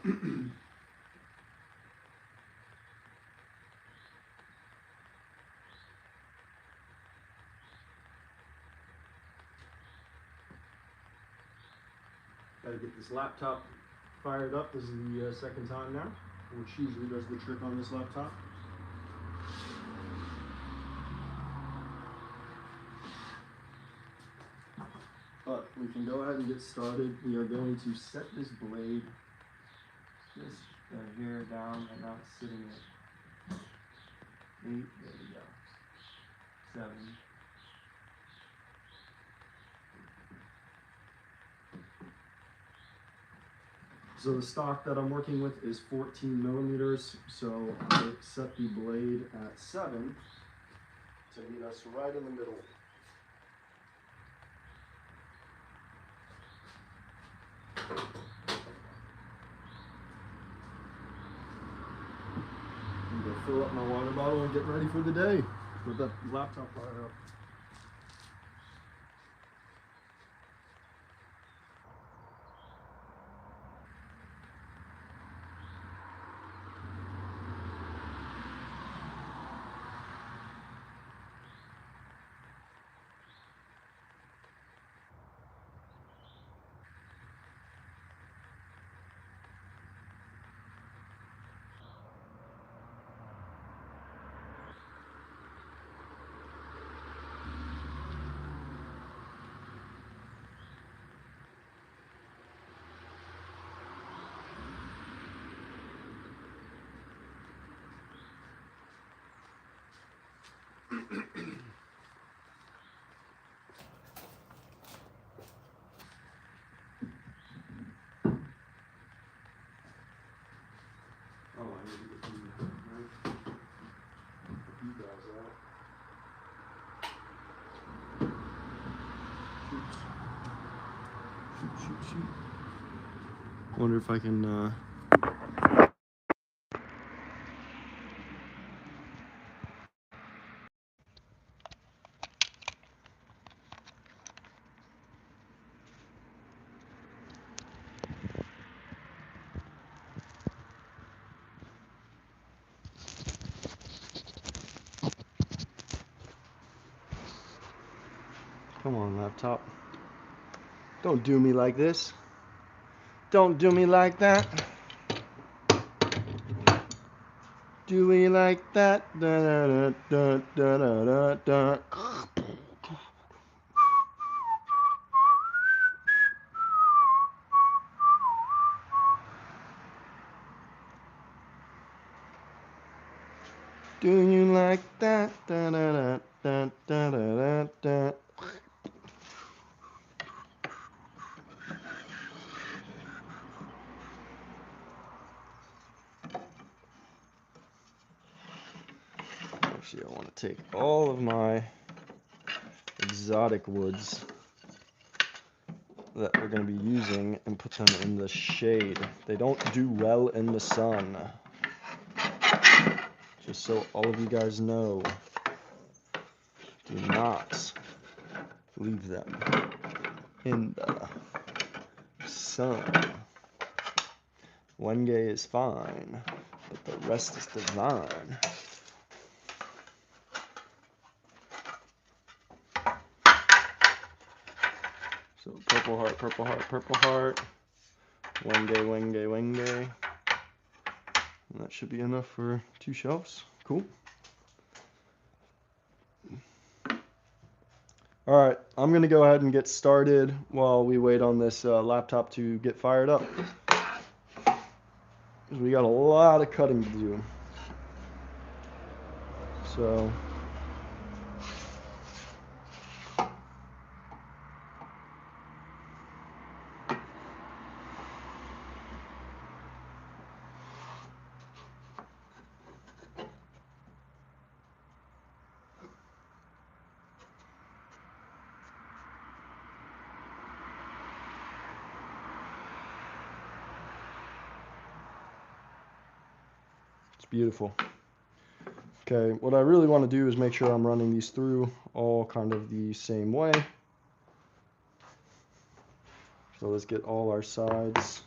Gotta get this laptop fired up. This is the second time now, which usually does the trick on this laptop. But we can go ahead and get started. We are going to set this blade just here down, and now it's sitting at 8. There we go. 7. So the stock that I'm working with is 14 millimeters. So I set the blade at 7 to meet us right in the middle. I'm gonna fill up my water bottle and get ready for the day with the laptop fired up. Oh, I need to get the knife. Put you guys out. Shoot. Wonder if I can, Come on, laptop. Don't do me like this. Don't do me like that. Do we like that? Da, da, da, da, da, da, da. Do you like that? Da, da, da, da, da, da, da. Actually, I want to take all of my exotic woods that we're going to be using and put them in the shade. They don't do well in the sun. Just so all of you guys know, do not leave them in the sun. One gay is fine, but the rest is divine. So purple heart, purple heart, purple heart. One gay, one gay, one gay. And that should be enough for 2 shelves. Cool. All right, I'm going to go ahead and get started while we wait on this laptop to get fired up. Because we got a lot of cutting to do. So... beautiful. Okay, what I really want to do is make sure I'm running these through all kind of the same way. So let's get all our sides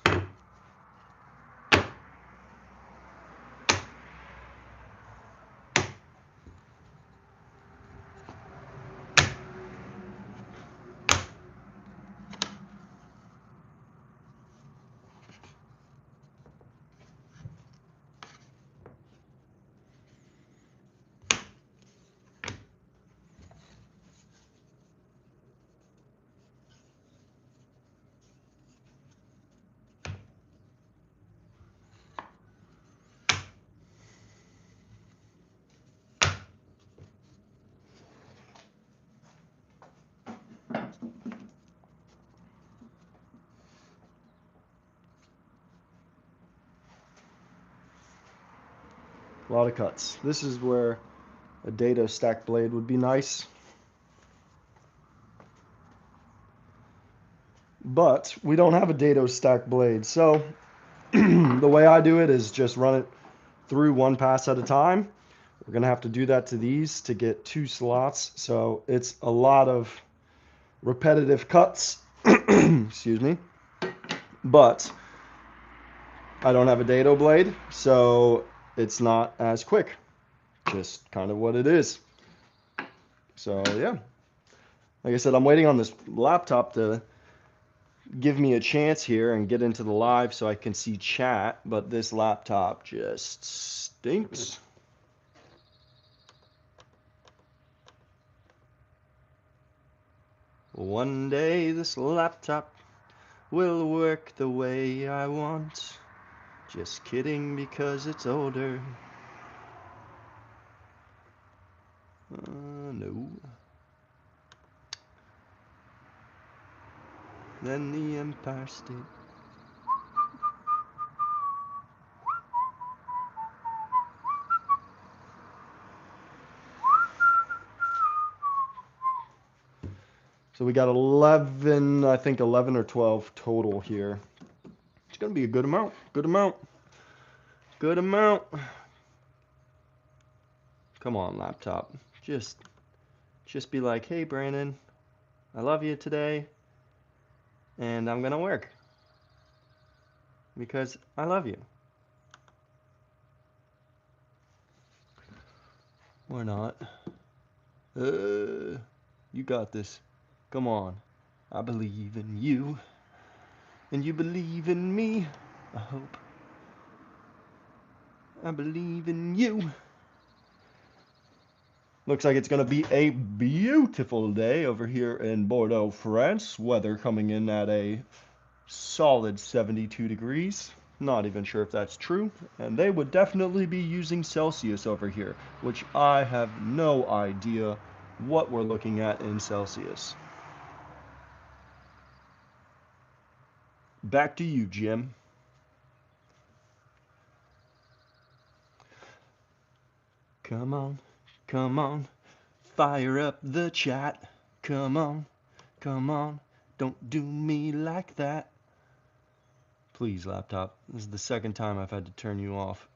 A lot of cuts. This is where a dado stack blade would be nice. But we don't have a dado stack blade, so the way I do it is just run it through one pass at a time. We're gonna have to do that to these to get 2 slots, so it's a lot of repetitive cuts. Excuse me. But I don't have a dado blade, so it's not as quick. Just kind of what it is. So yeah, like I said, I'm waiting on this laptop to give me a chance here and get into the live so I can see chat, but this laptop just stinks. One day this laptop will work the way I want. Just kidding, because it's older. No. Then the Empire State. So we got 11, I think 11 or 12 total here. It's going to be a good amount. Good amount. Good amount. Come on, laptop. Just be like, hey, Brandon, I love you today, and I'm going to work. Because I love you. Or not. You got this. Come on. I believe in you. And you believe in me. I hope. I believe in you. Looks like it's going to be a beautiful day over here in Bordeaux, France. Weather coming in at a solid 72 degrees. Not even sure if that's true. And they would definitely be using Celsius over here, which I have no idea what we're looking at in Celsius. Back to you, Jim. Come on, come on, fire up the chat. Come on, come on, don't do me like that. Please, laptop, this is the second time I've had to turn you off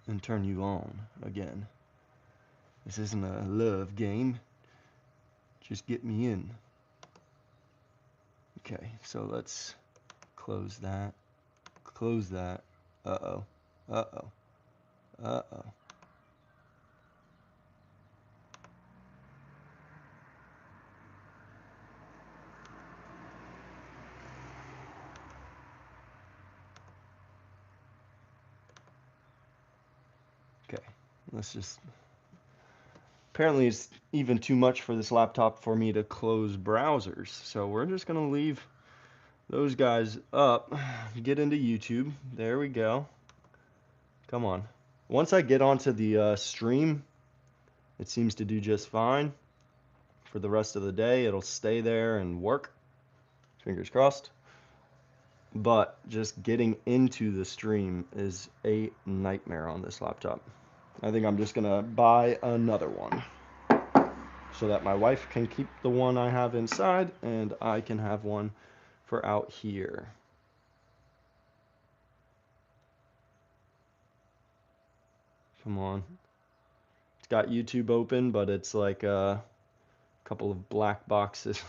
and turn you on again. This isn't a love game. Just get me in. Okay, so let's close that. Close that. Uh-oh. Uh-oh. Uh-oh. Okay, let's just... Apparently it's even too much for this laptop for me to close browsers. So we're just going to leave those guys up. Get into YouTube. There we go. Come on. Once I get onto the stream, it seems to do just fine. For the rest of the day, it'll stay there and work. Fingers crossed. But just getting into the stream is a nightmare on this laptop. I think I'm just going to buy another one so that my wife can keep the one I have inside and I can have one for out here. Come on. It's got YouTube open, but it's like a couple of black boxes.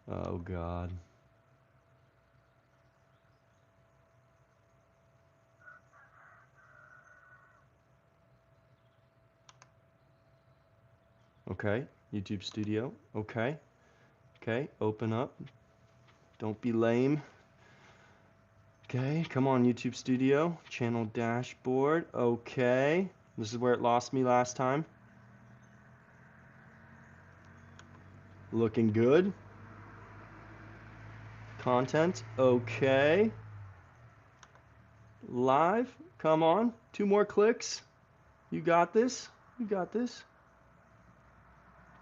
Oh God. Okay, YouTube Studio. Okay. Okay, open up. Don't be lame. Okay, come on, YouTube Studio. Channel dashboard. Okay. This is where it lost me last time. Looking good. Content. Okay. Live. Come on. 2 more clicks. You got this. You got this.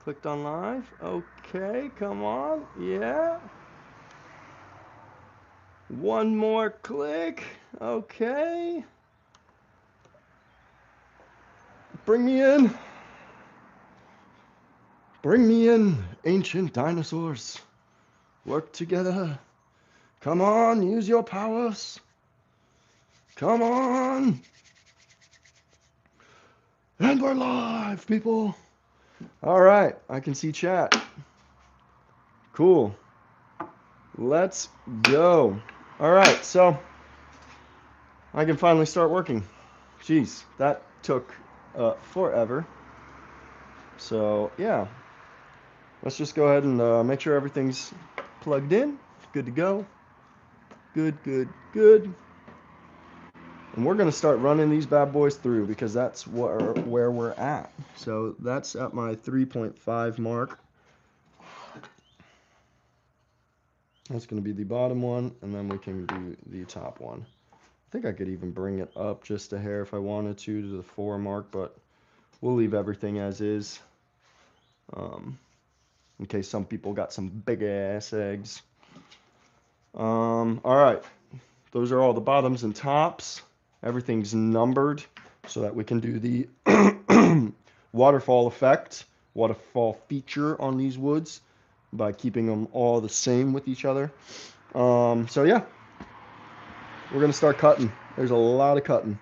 Clicked on live. Okay, come on. Yeah. One more click. Okay. Bring me in. Bring me in, ancient dinosaurs. Work together. Come on, use your powers. Come on. And we're live, people. All right, I can see chat. Cool. Let's go. All right, so I can finally start working. Jeez, that took forever. So, yeah. Let's just go ahead and make sure everything's plugged in. Good to go. Good, good, good. And we're going to start running these bad boys through because that's where we're at. So that's at my 3.5 mark. That's going to be the bottom one, and then we can do the top one. I think I could even bring it up just a hair if I wanted to the 4 mark, but we'll leave everything as is. In case some people got some big ass eggs. All right, those are all the bottoms and tops. Everything's numbered so that we can do the waterfall effect, waterfall feature on these woods by keeping them all the same with each other. So yeah, we're gonna start cutting. There's a lot of cutting.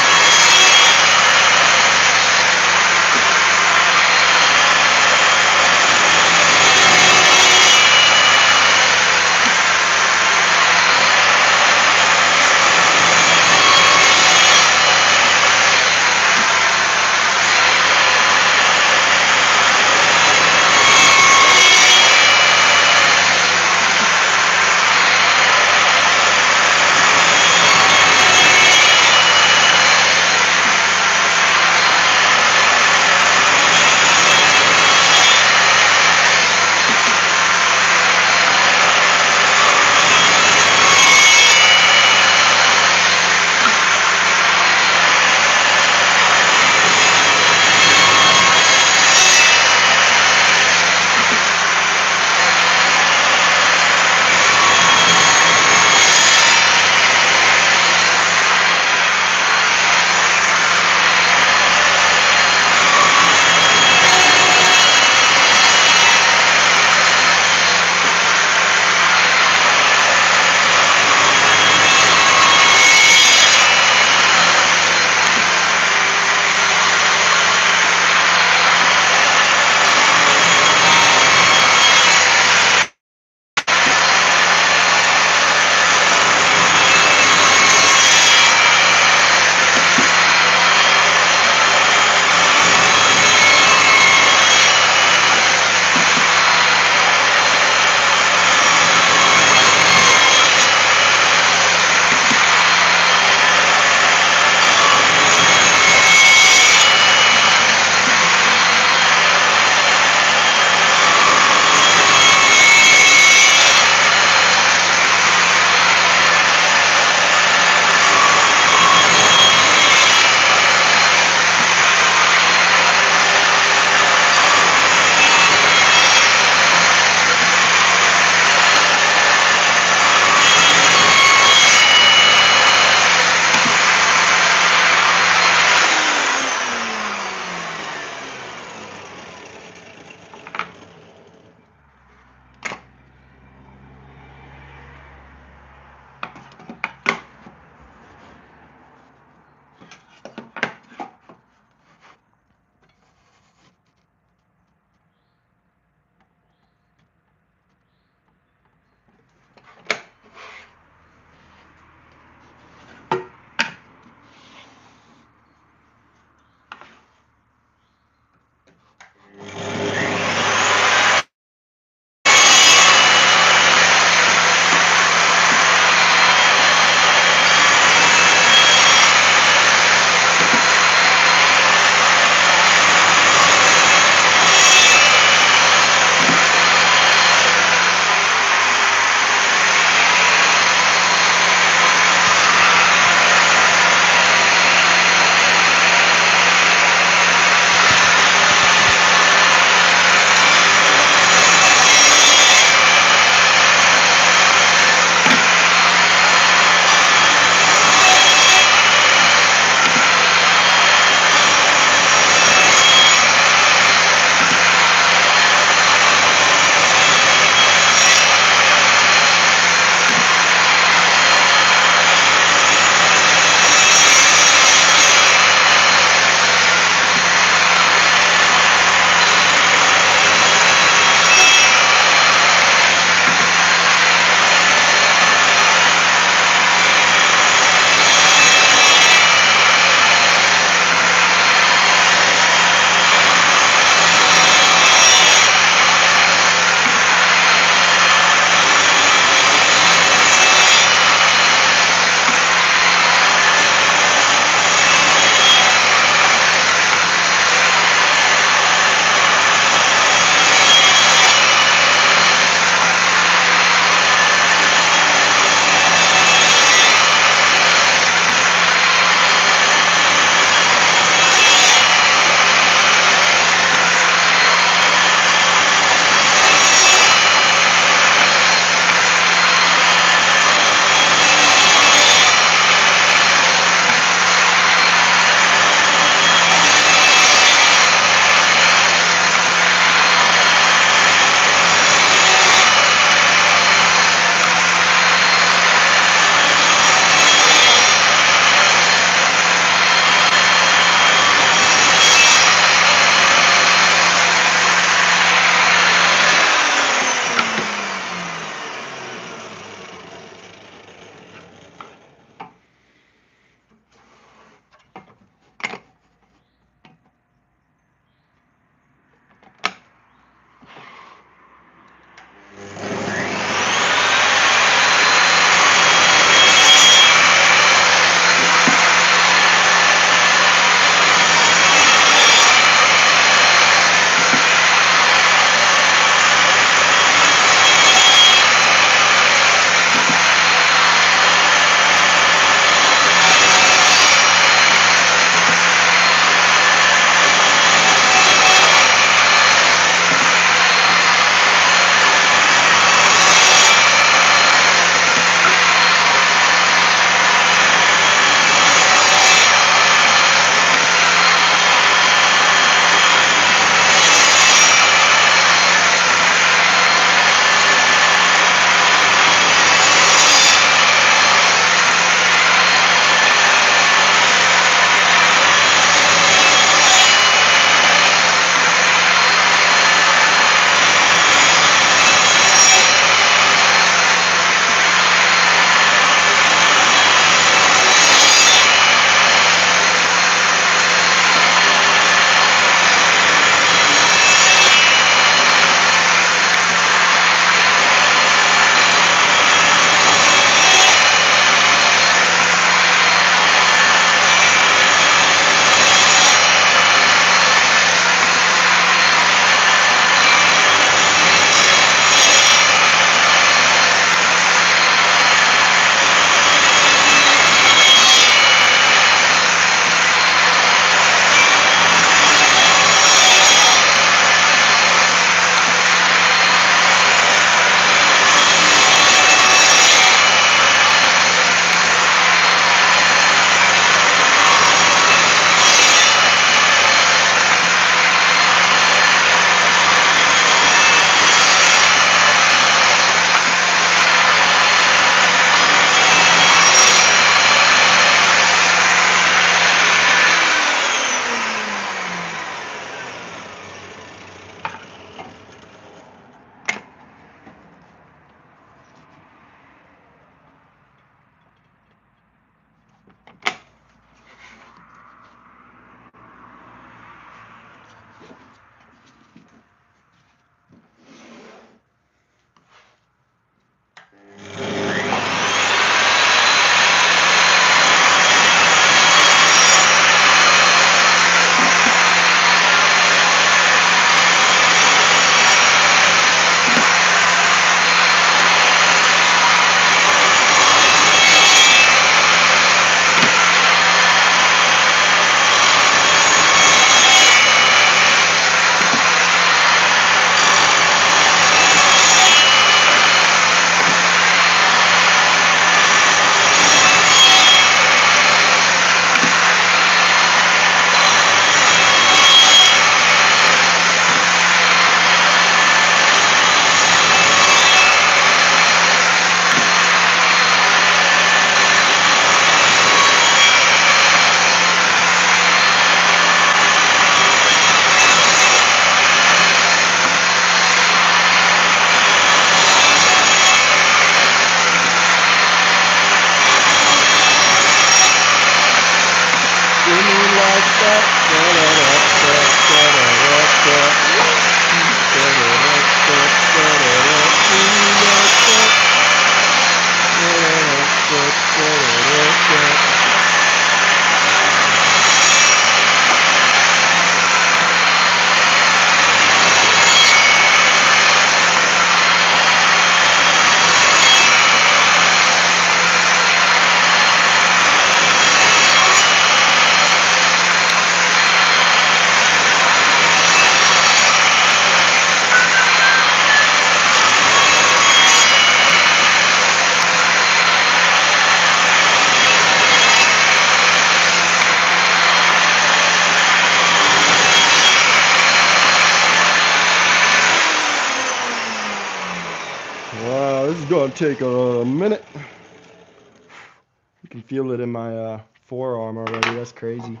gonna take a minute. You can feel it in my forearm already. That's crazy.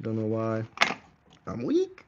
Don't know why. I'm weak.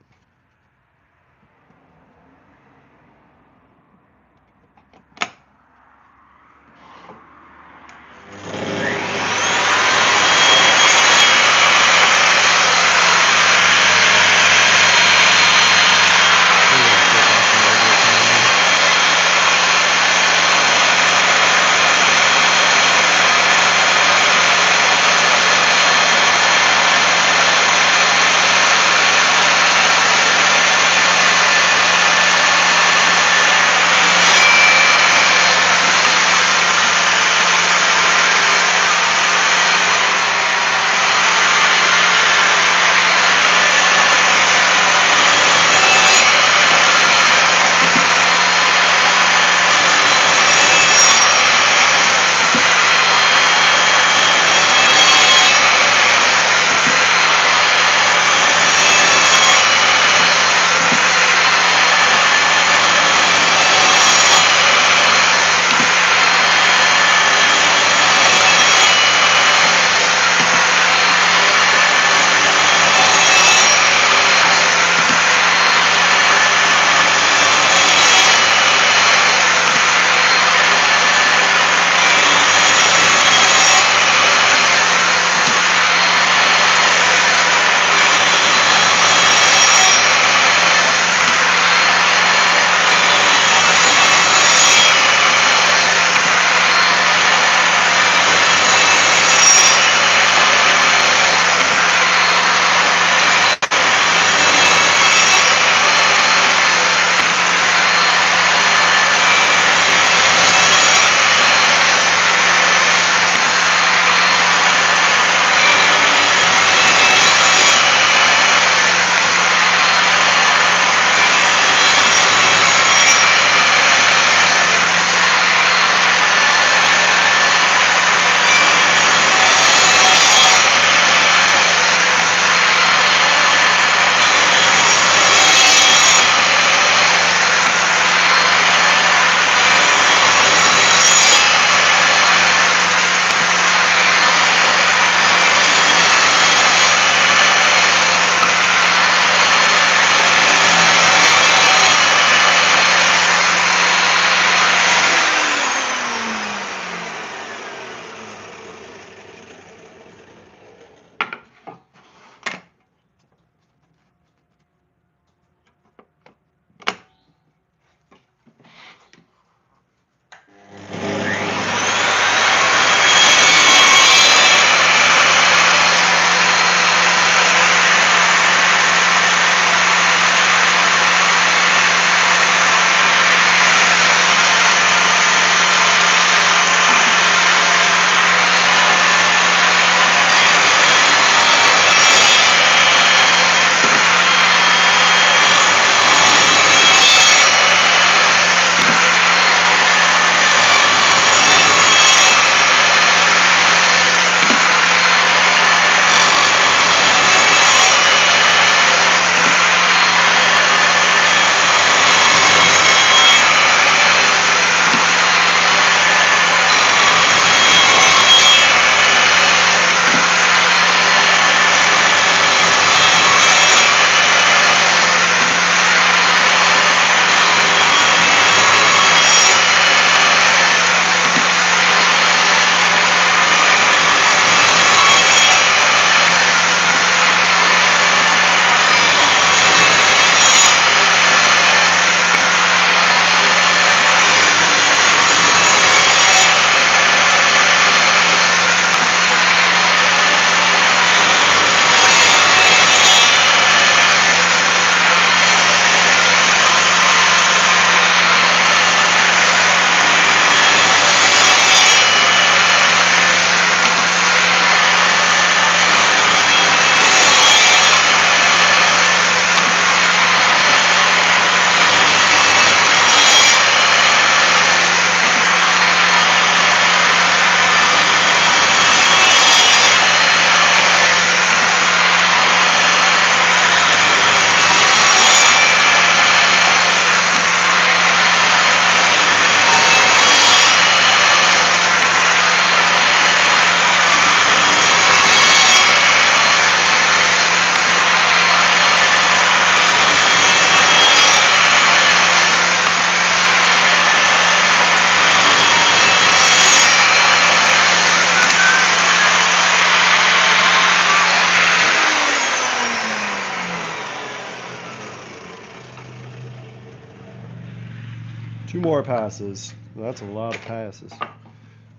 2 more passes. That's a lot of passes.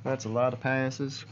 That's a lot of passes.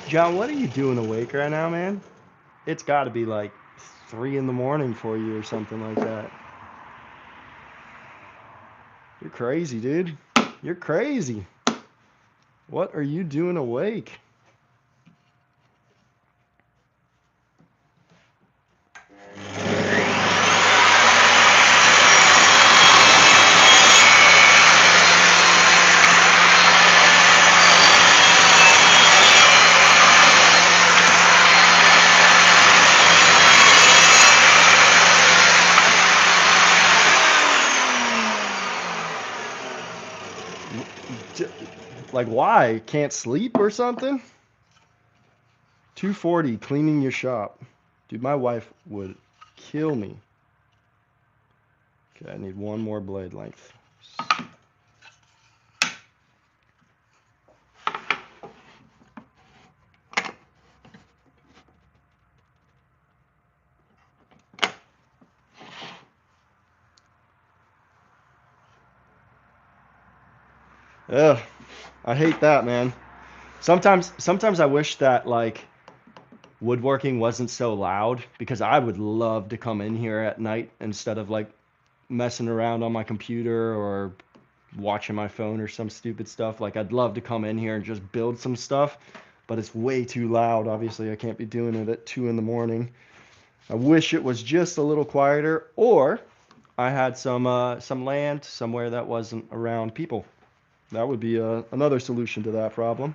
John, what are you doing awake right now, man? It's got to be like 3 in the morning for you or something like that. You're crazy, dude. You're crazy. What are you doing awake? Like, why? Can't sleep or something? 240, cleaning your shop. Dude, my wife would kill me. Okay, I need 1 more blade length. Ugh, I hate that, man. Sometimes I wish that like woodworking wasn't so loud, because I would love to come in here at night instead of like messing around on my computer or watching my phone or some stupid stuff. Like, I'd love to come in here and just build some stuff, but it's way too loud. Obviously, I can't be doing it at 2 in the morning. I wish it was just a little quieter, or I had some land somewhere that wasn't around people. That would be another solution to that problem.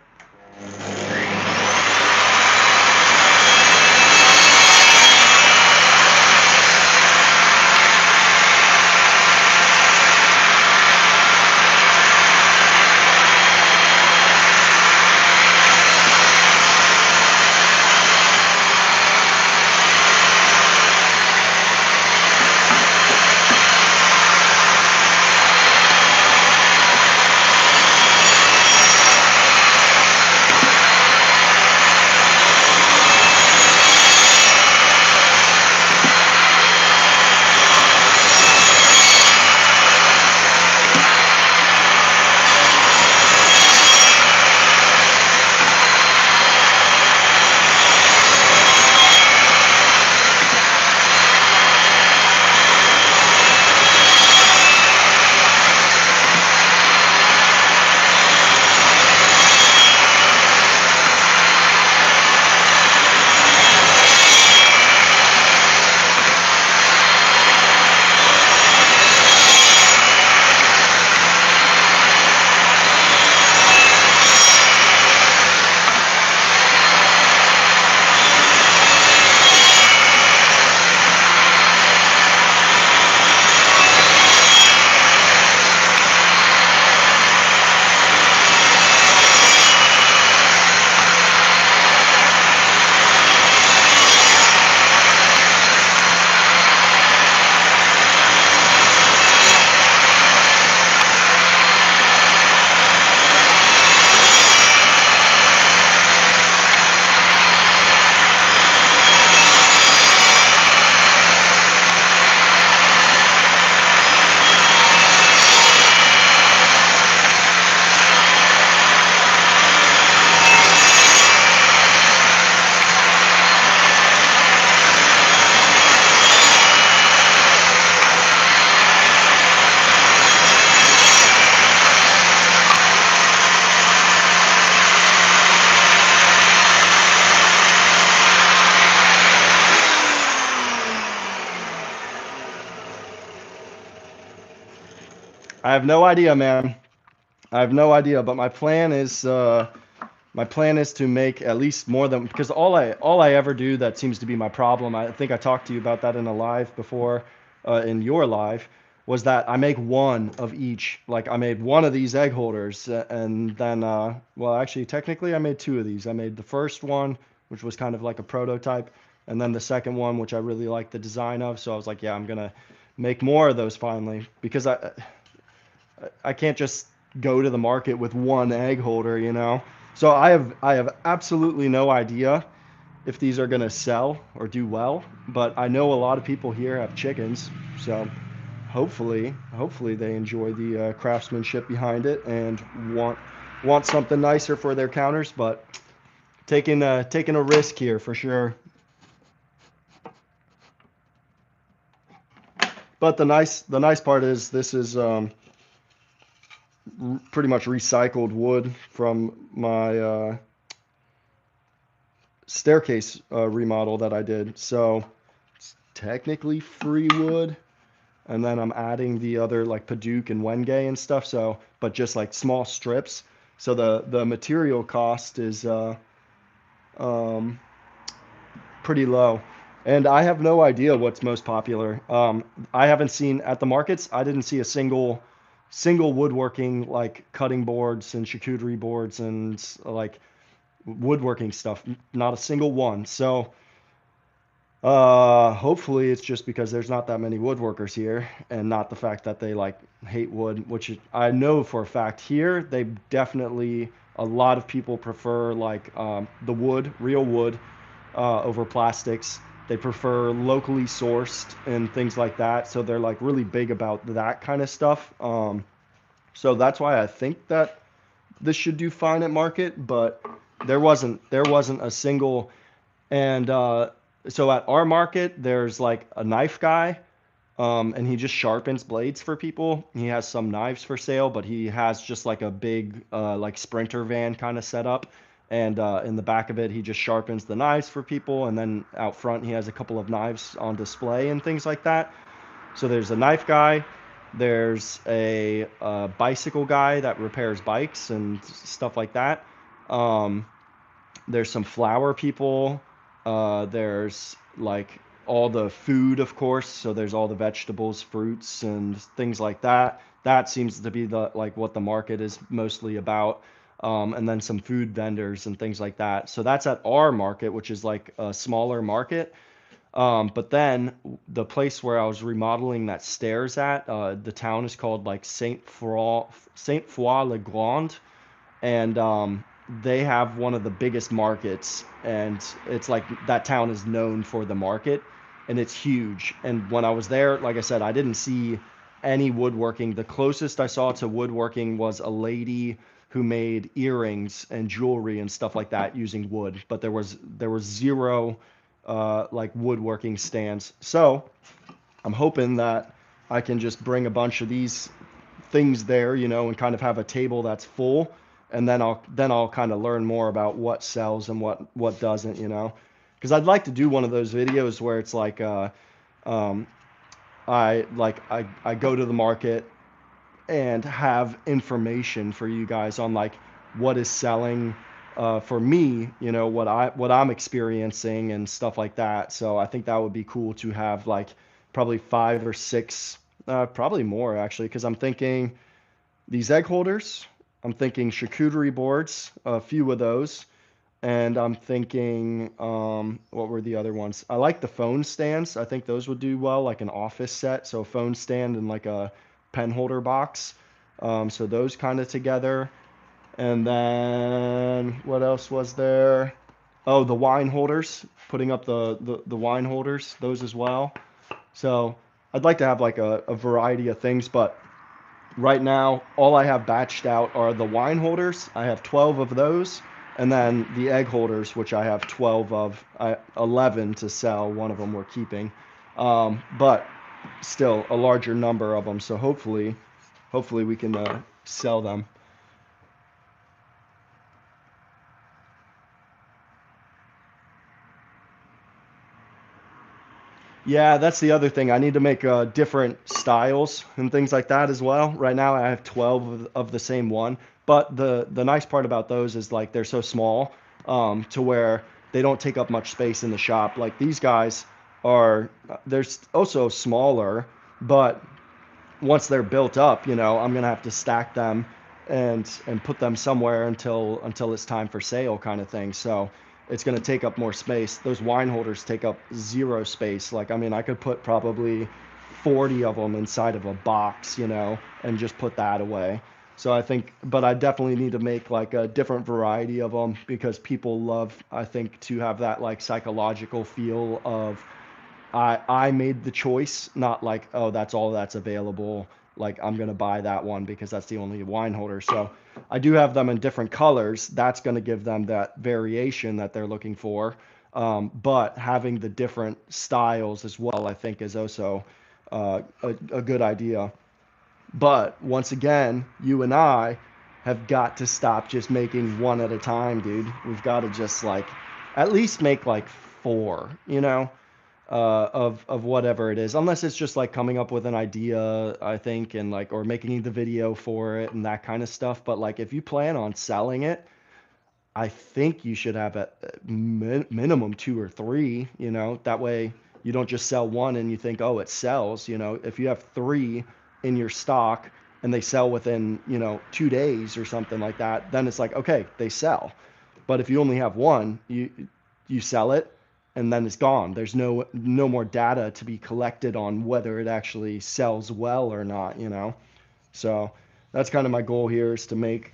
I have no idea, man. I have no idea, but my plan is to make at least more than, because all I ever do that seems to be my problem. I think I talked to you about that in a live before, in your live, was that I make one of each. Like I made one of these egg holders, and then well, actually technically I made two of these. I made the first one, which was kind of like a prototype, and then the second one, which I really liked the design of. So I was like, yeah, I'm gonna make more of those finally, because I can't just go to the market with one egg holder, you know. So I have absolutely no idea if these are gonna sell or do well, but I know a lot of people here have chickens, so hopefully they enjoy the craftsmanship behind it and want something nicer for their counters, but taking a risk here for sure. But the nice part is this is pretty much recycled wood from my staircase remodel that I did. So it's technically free wood, and then I'm adding the other like Paduke and Wenge and stuff. So, but just like small strips. So the material cost is um, pretty low. And I have no idea what's most popular. I haven't seen at the markets. I didn't see a single woodworking like cutting boards and charcuterie boards and like woodworking stuff. Not a single one. So hopefully it's just because there's not that many woodworkers here, and not the fact that they like hate wood, which I know for a fact here they definitely, a lot of people prefer like the wood, real wood, over plastics. They prefer locally sourced and things like that. So they're like really big about that kind of stuff. So that's why I think that this should do fine at market, but there wasn't a single. And so at our market, there's like a knife guy, and he just sharpens blades for people. He has some knives for sale, but he has just like a big like sprinter van kind of setup. And in the back of it, he just sharpens the knives for people. And then out front, he has a couple of knives on display and things like that. So there's a knife guy. There's a bicycle guy that repairs bikes and stuff like that. Um, there's some flower people. There's like all the food, of course. So there's all the vegetables, fruits, and things like that. That seems to be the like what the market is mostly about. And then some food vendors and things like that. So that's at our market, which is like a smaller market. But then the place where I was remodeling that stairs at, the town is called like Saint Foy le Grand, and they have one of the biggest markets, and it's like that town is known for the market, and it's huge. And when I was there, like I said, I didn't see any woodworking. The closest I saw to woodworking was a lady who made earrings and jewelry and stuff like that using wood, but there was zero like woodworking stands. So I'm hoping that I can just bring a bunch of these things there, and kind of have a table that's full, and then I'll kind of learn more about what sells and what doesn't, because I'd like to do one of those videos where it's like um, I go to the market and have information for you guys on like what is selling for me, what I'm experiencing and stuff like that. So I think that would be cool to have like probably 5 or 6, probably more actually, because I'm thinking these egg holders, I'm thinking charcuterie boards, a few of those, and I'm thinking what were the other ones? I like the phone stands. I think those would do well, like an office set, so a phone stand and like a pen holder box. So those kind of together. And then what else was there? Oh, the wine holders, putting up the wine holders, those as well. So I'd like to have like a variety of things, but right now all I have batched out are the wine holders. I have 12 of those, and then the egg holders, which I have 12 of, 11 to sell. One of them we're keeping, but still a larger number of them. So hopefully we can sell them. Yeah, that's the other thing. I need to make different styles and things like that as well. Right now, I have 12 of the same one. But the nice part about those is like they're so small to where they don't take up much space in the shop. Like these guys are, they're also smaller, but once they're built up, you know, I'm gonna have to stack them and put them somewhere until it's time for sale, kind of thing. So it's gonna take up more space. Those wine holders take up zero space. Like, I mean, I could put probably 40 of them inside of a box, you know, and just put that away. So I think, but I definitely need to make like a different variety of them because people love, I think, to have that like psychological feel of I made the choice, not like, oh, that's all that's available. Like I'm gonna buy that one because that's the only wine holder. So I do have them in different colors. That's gonna give them that variation that they're looking for. But having the different styles as well, I think, is also a good idea. But once again, you and I have got to stop just making one at a time, dude. We've got to just like at least make like four, you know, of whatever it is, unless it's just like coming up with an idea, I think, and like or making the video for it and that kind of stuff. But like if you plan on selling it, I think you should have at minimum two or three, you know, that way you don't just sell one and you think, oh, it sells, you know, if you have three in your stock and they sell within, you know, 2 days or something like that, then it's like, okay, they sell. But if you only have one, you sell it and then it's gone. There's no more data to be collected on whether it actually sells well or not, you know. So that's kind of my goal here is to make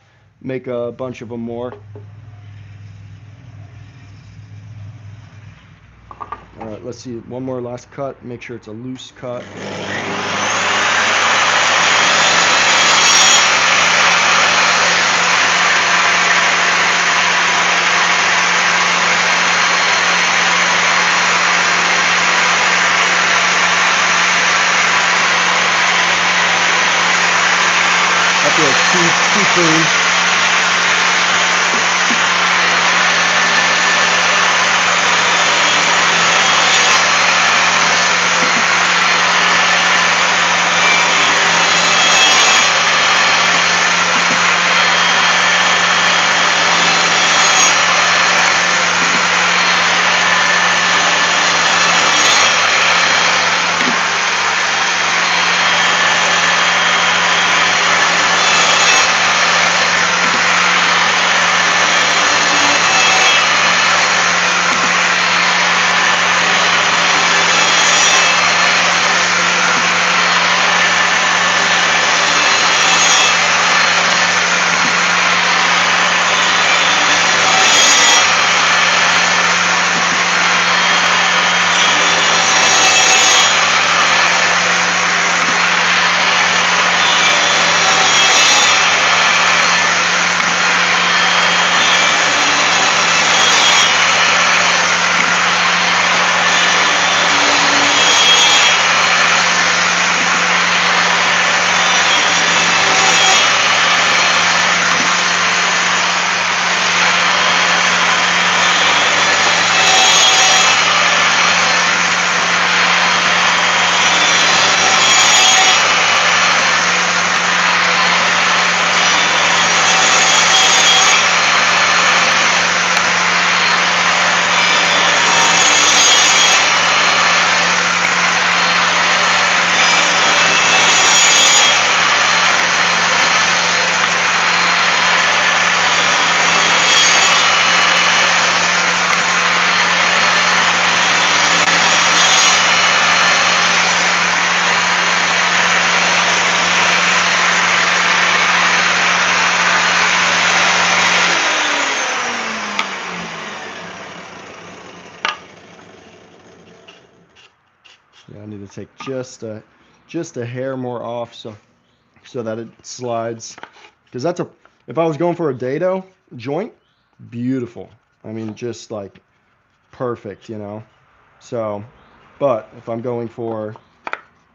a bunch of them more. All right, let's see. One more last cut. Make sure it's a loose cut. That feels too clean. Yeah, I need to take just a hair more off so that it slides. Because that's a if I was going for a dado joint, beautiful. I mean, just like perfect, you know. So, but if I'm going for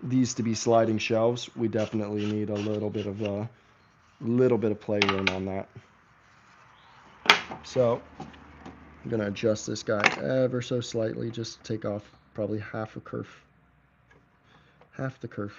these to be sliding shelves, we definitely need a little bit of playroom on that. So I'm gonna adjust this guy ever so slightly, just to take off probably half a kerf. Half the kerf.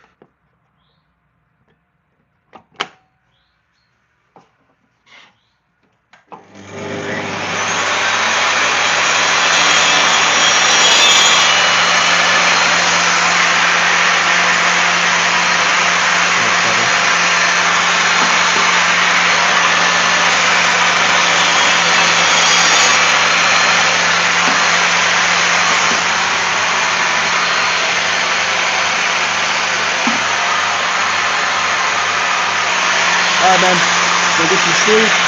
Alright, man. Go get some sleep.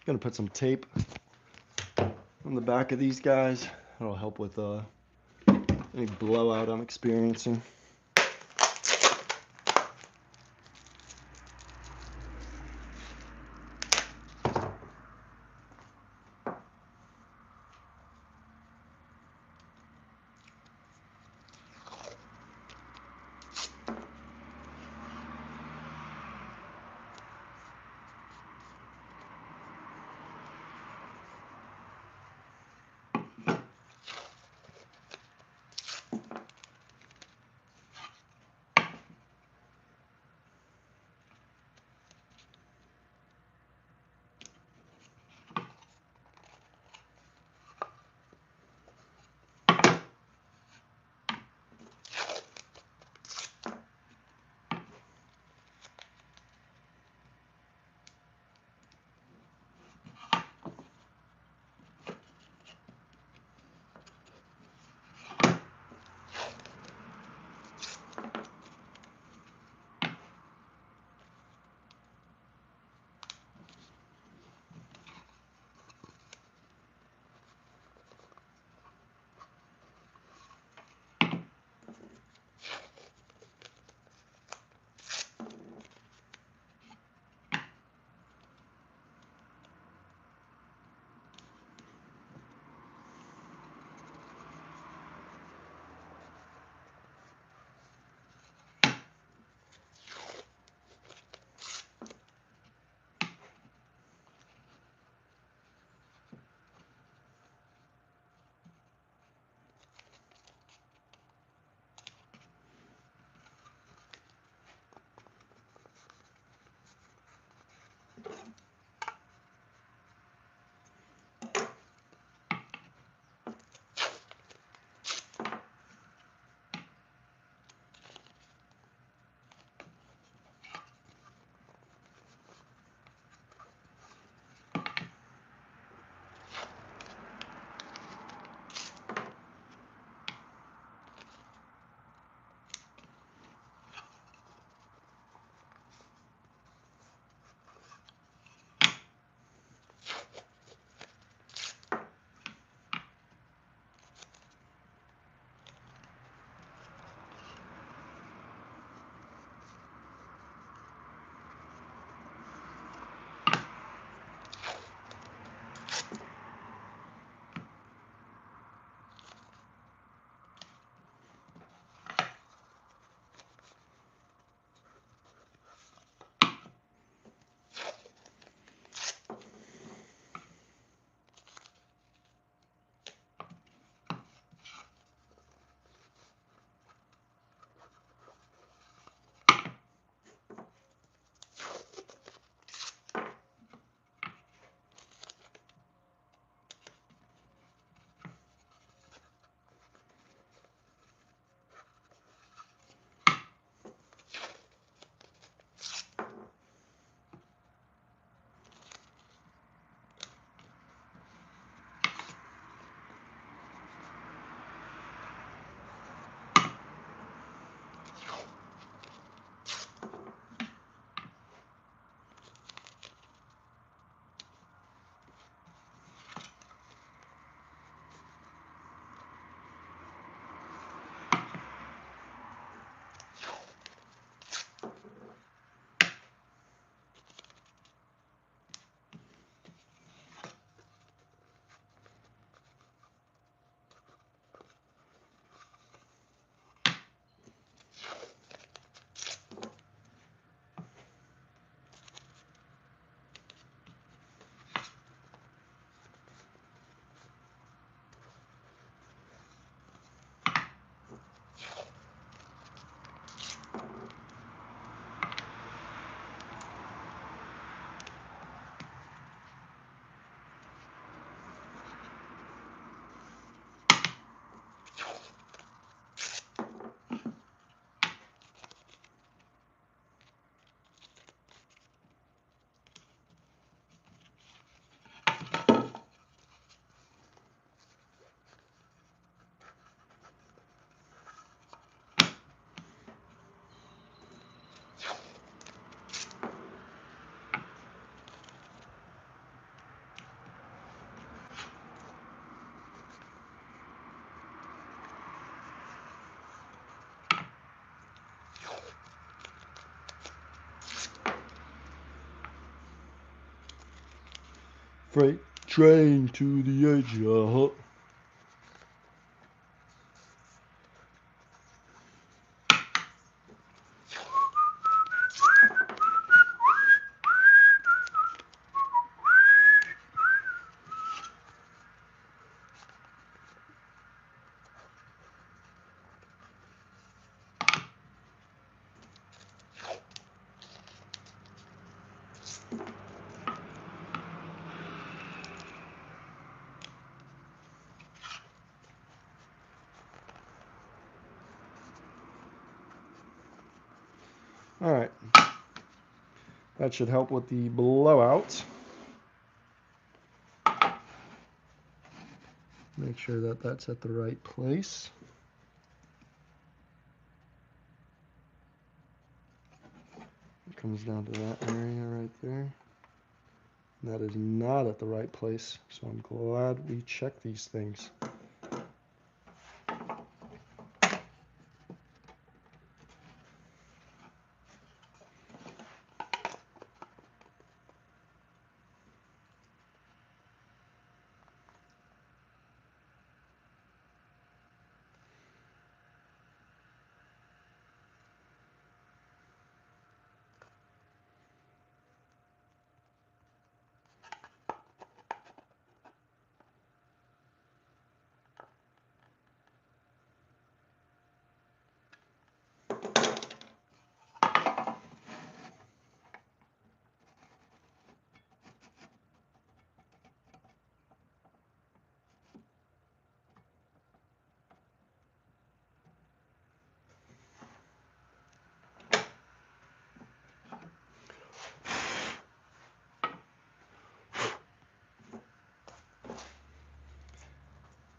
Gonna put some tape on the back of these guys. That'll help with any blowout I'm experiencing. Freight train to the edge. All right, that should help with the blowout. Make sure that that's at the right place. It comes down to that area right there. That is not at the right place, so I'm glad we checked these things.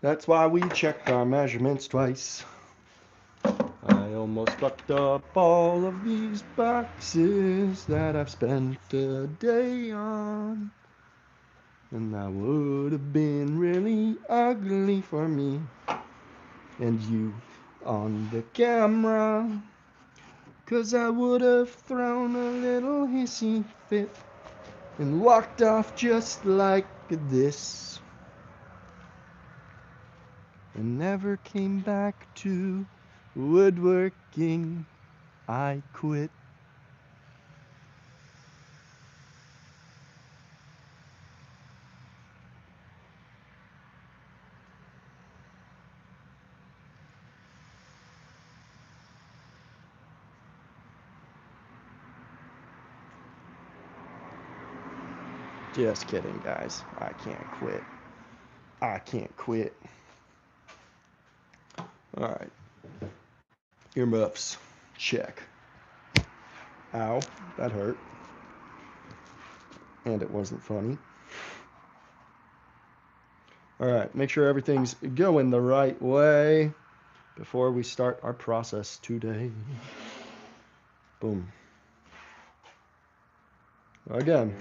That's why we check our measurements twice. I almost fucked up all of these boxes that I've spent a day on. And that would have been really ugly for me and you on the camera. 'Cause I would have thrown a little hissy fit and walked off just like this. And never came back to woodworking. I quit. Just kidding, guys. I can't quit. I can't quit. Alright. Earmuffs. Check. Ow. That hurt. And it wasn't funny. Alright. Make sure everything's going the right way before we start our process today. Boom. Again.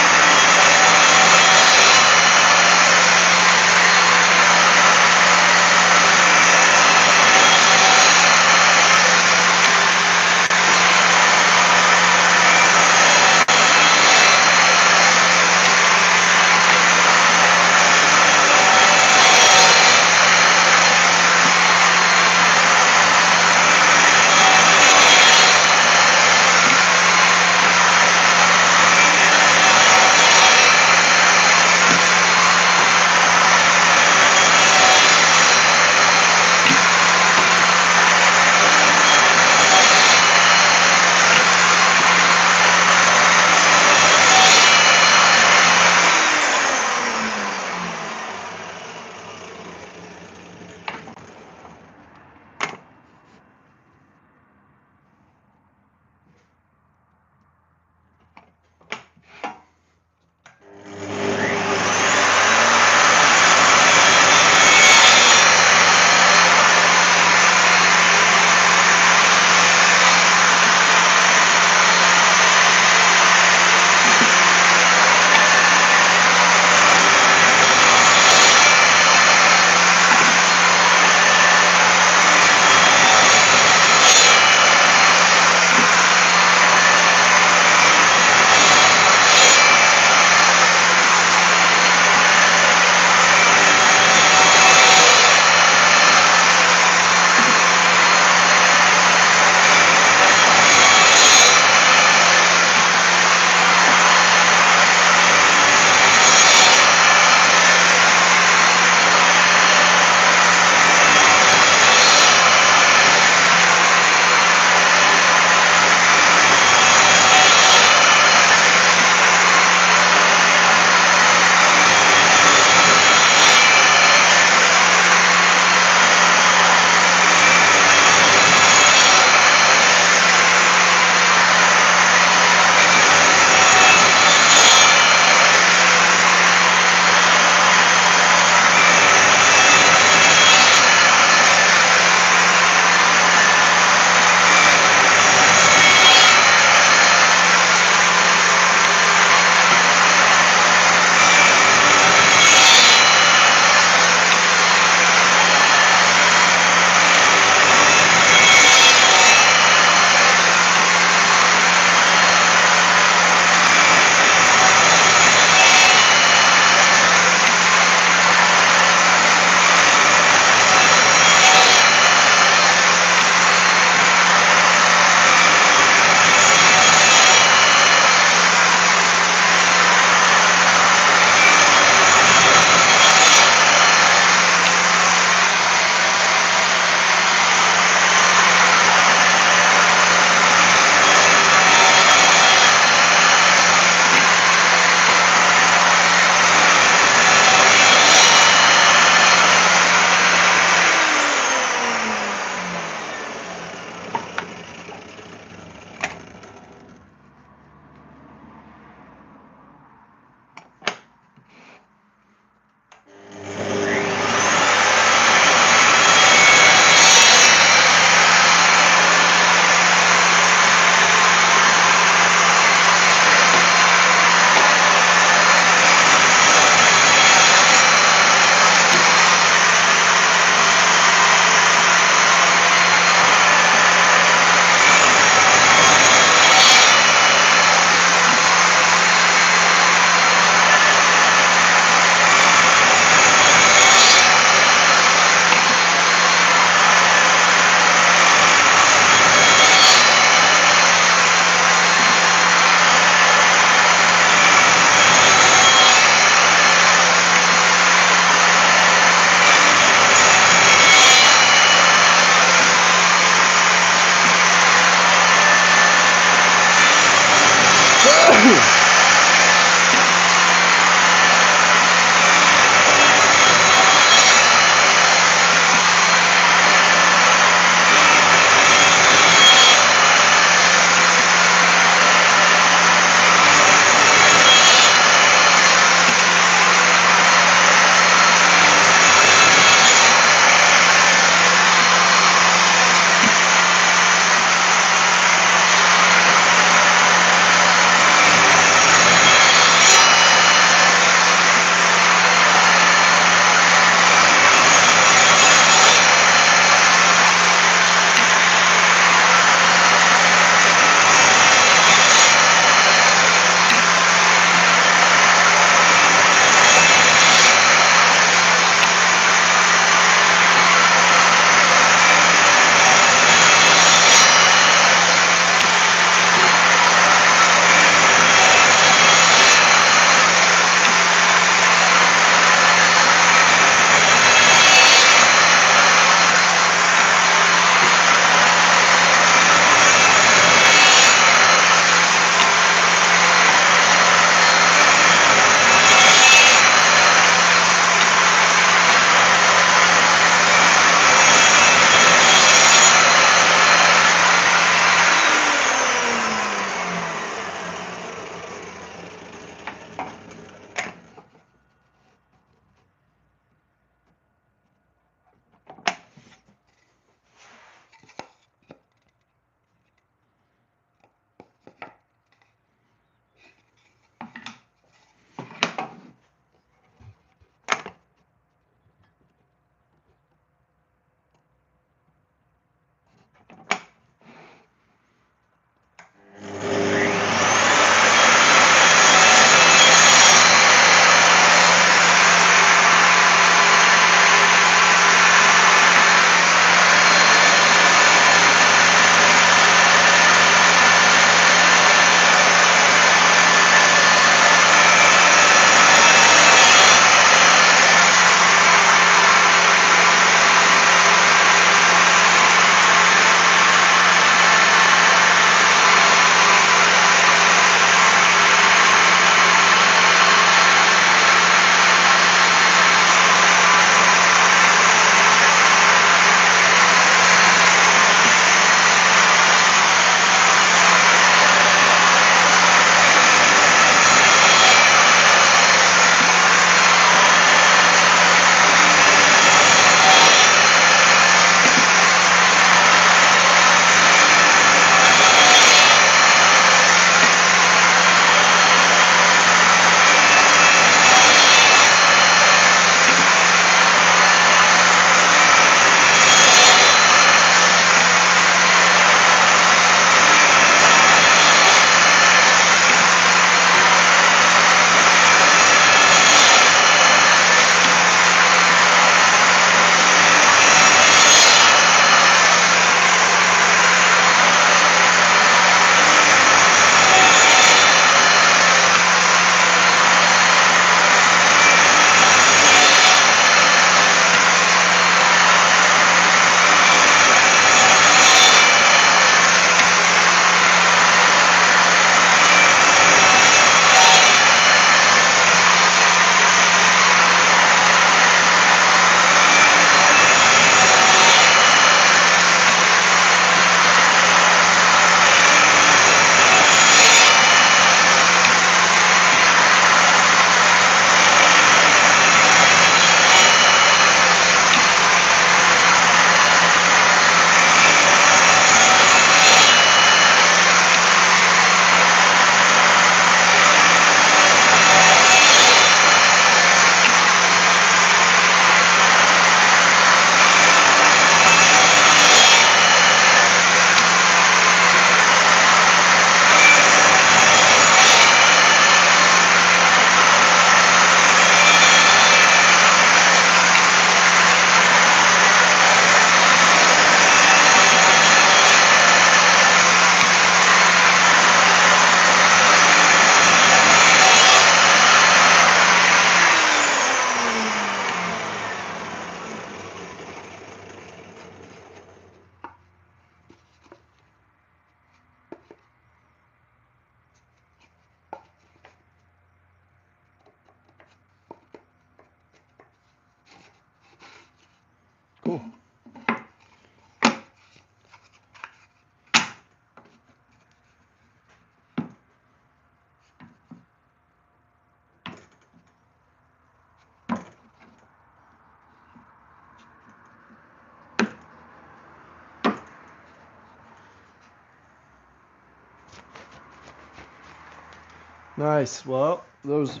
Nice. Well, those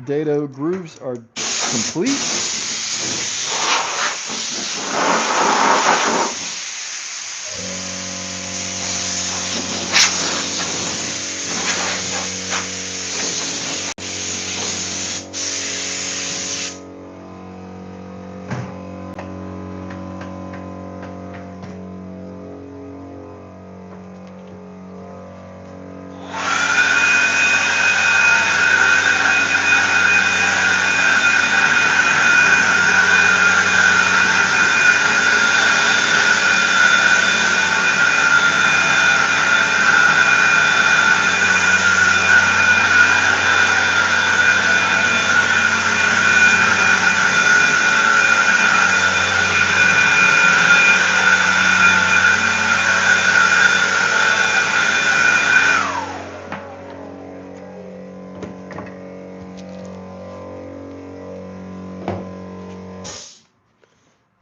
dado grooves are complete.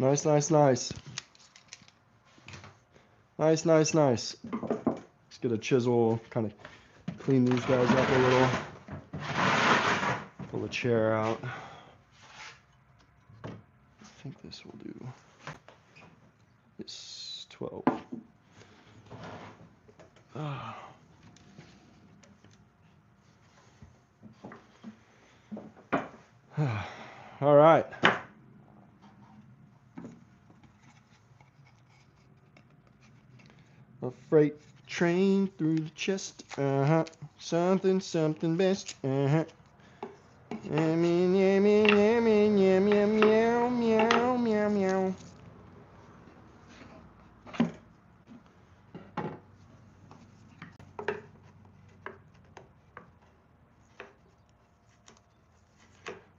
Nice, nice, nice. Nice, nice, nice. Let's get a chisel, kind of clean these guys up a little. Pull the chair out. I think this will do. It's 12. All right. A freight train through the chest. Something, something best. Meow, meow, meow, meow, meow, meow, meow, meow.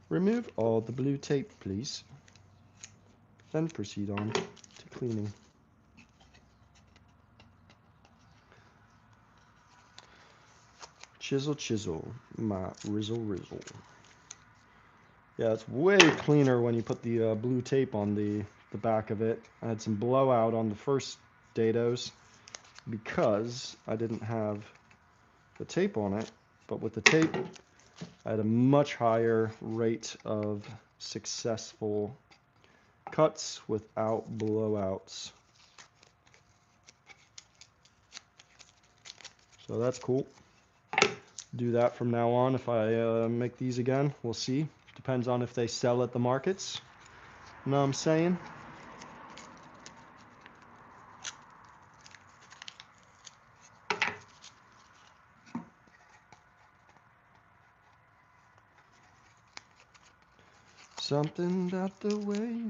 Remove all the blue tape, please. Then proceed on to cleaning. Chisel, chisel, my rizzle, rizzle. Yeah, it's way cleaner when you put the blue tape on the back of it. I had some blowout on the first dados because I didn't have the tape on it. But with the tape, I had a much higher rate of successful cuts without blowouts. So that's cool. Do that from now on. If I make these again, we'll see. Depends on if they sell at the markets. You know what I'm saying? Something about the way.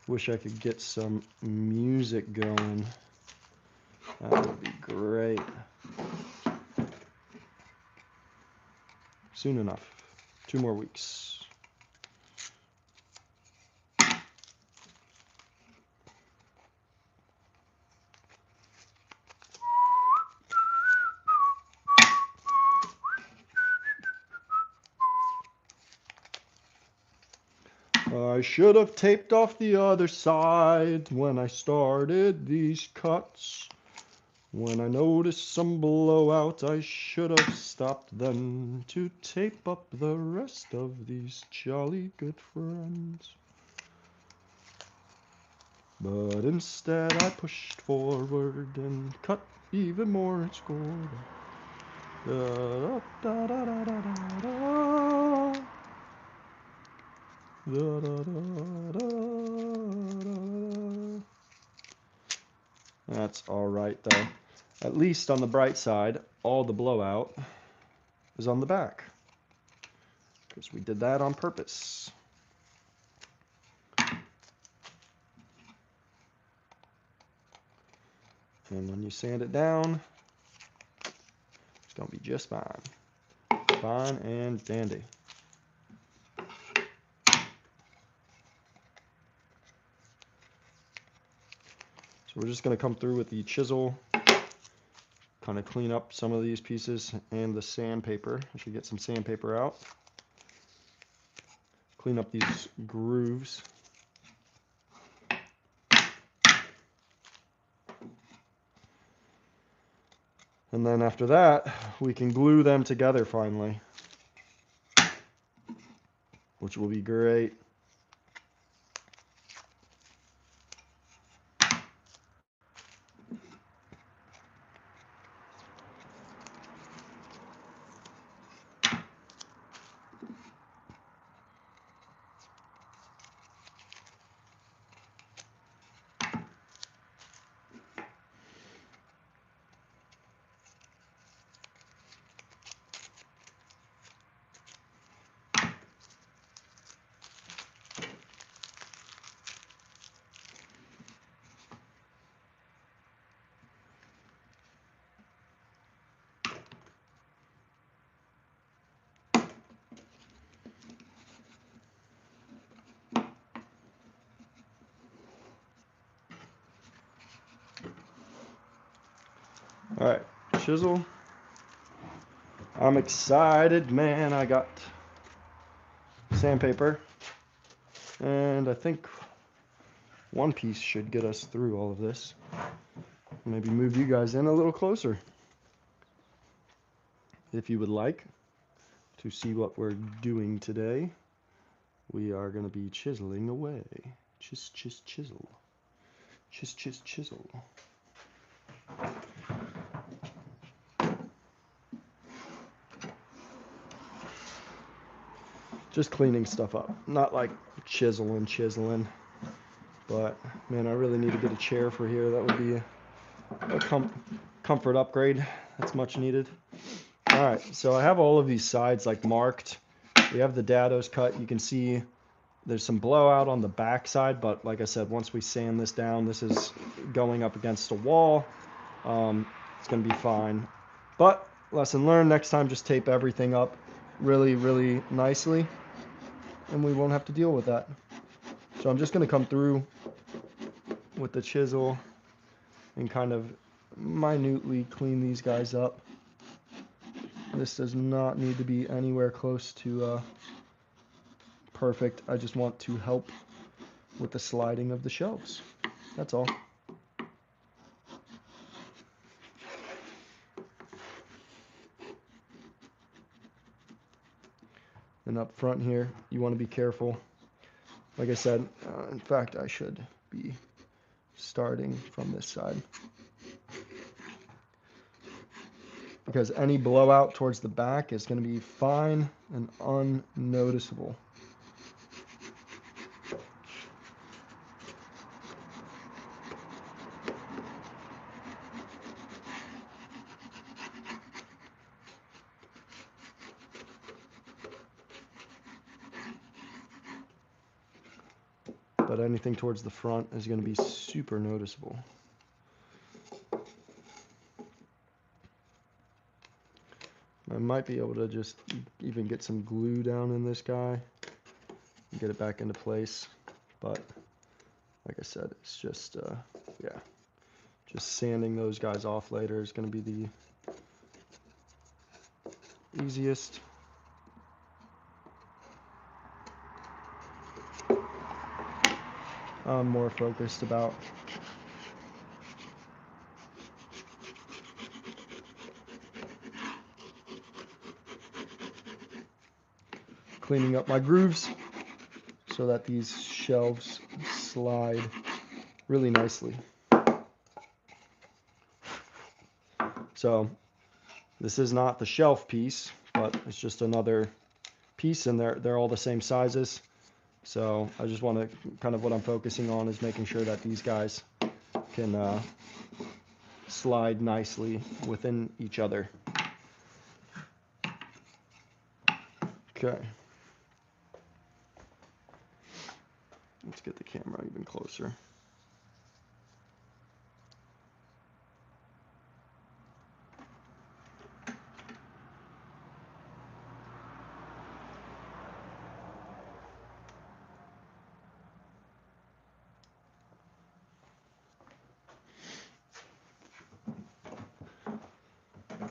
Wish I could get some music going. That would be great. Soon enough. 2 more weeks. I should have taped off the other side when I started these cuts. When I noticed some blowout, I should have stopped then to tape up the rest of these jolly good friends. But instead I pushed forward and cut even more and scored. Da, da, da, da, da, da, da. Da, da, da, da, da. That's alright though. At least on the bright side, all the blowout is on the back. Because we did that on purpose. And when you sand it down, it's going to be just fine. Fine and dandy. So we're just going to come through with the chisel, kind of clean up some of these pieces, and the sandpaper. I should get some sandpaper out. Clean up these grooves. And then after that, we can glue them together finally, which will be great. All right, chisel. I'm excited, man. I got sandpaper, and I think one piece should get us through all of this. Maybe move you guys in a little closer if you would like to see what we're doing today. We are going to be chiseling away. Chisel. Chisel. Just cleaning stuff up. Not like chiseling. But, man, I really need to get a chair for here. That would be a comfort upgrade. That's much needed. All right, so I have all of these sides like marked. We have the dados cut. You can see there's some blowout on the back side, but like I said, once we sand this down, this is going up against a wall. It's going to be fine. But lesson learned, next time just tape everything up really, really nicely, and we won't have to deal with that. So I'm just going to come through with the chisel and kind of minutely clean these guys up. This does not need to be anywhere close to perfect. I just want to help with the sliding of the shelves. That's all. And up front here, you want to be careful. Like I said, in fact, I should be starting from this side, because any blowout towards the back is going to be fine and unnoticeable. But anything towards the front is going to be super noticeable. I might be able to just even get some glue down in this guy and get it back into place. But like I said, it's just, yeah, just sanding those guys off later is going to be the easiest. I'm more focused about cleaning up my grooves so that these shelves slide really nicely. So this is not the shelf piece, but it's just another piece, and they're all the same sizes. So I just want to, kind of what I'm focusing on is making sure that these guys can slide nicely within each other. Okay. Let's get the camera even closer.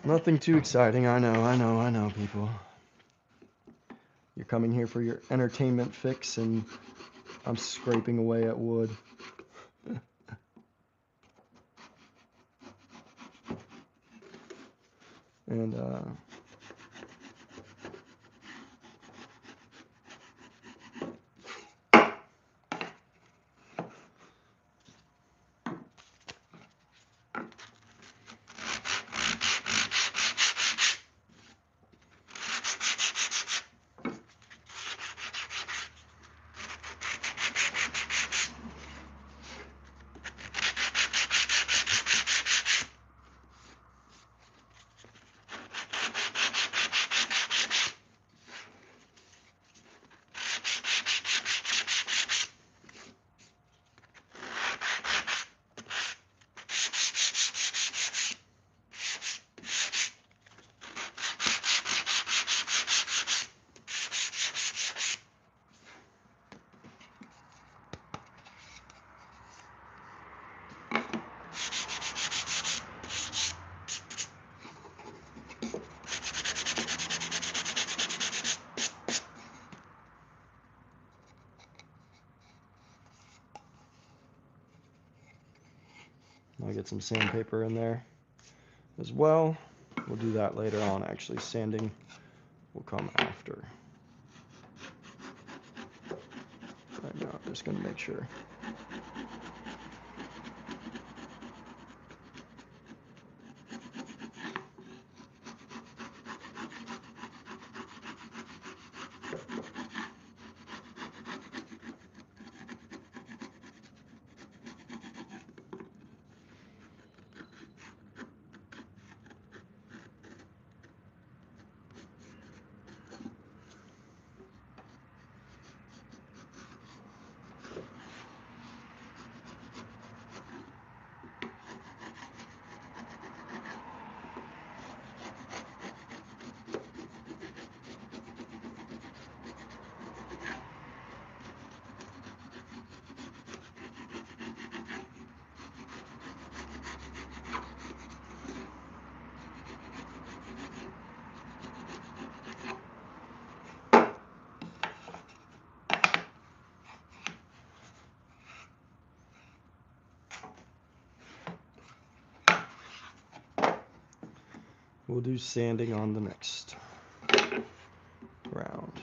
Nothing too exciting, I know, people. You're coming here for your entertainment fix, and I'm scraping away at wood. And I'll get some sandpaper in there as well. We'll do that later on. Actually, sanding will come after. Right now, I'm just going to make sure. We'll do sanding on the next round.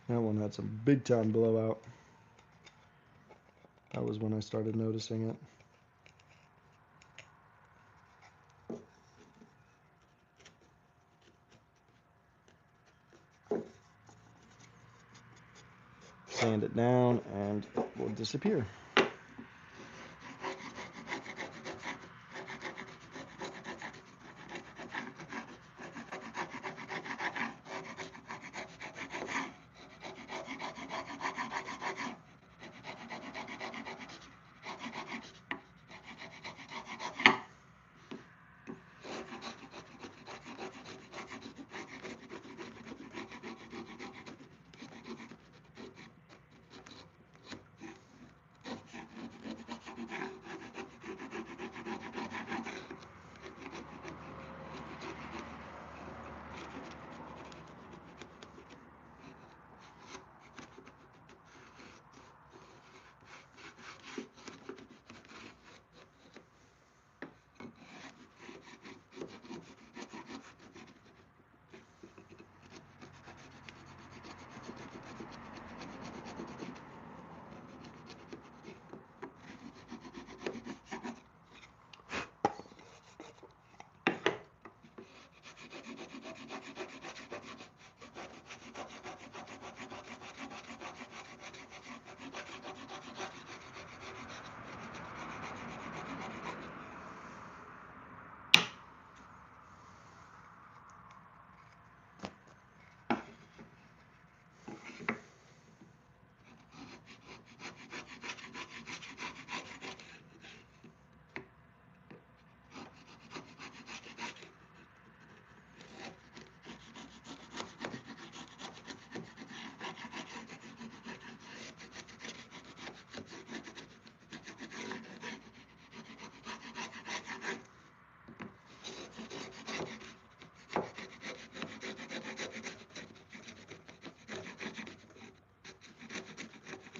That one had some big time blowout. That was when I started noticing it. Sand it down and it will disappear.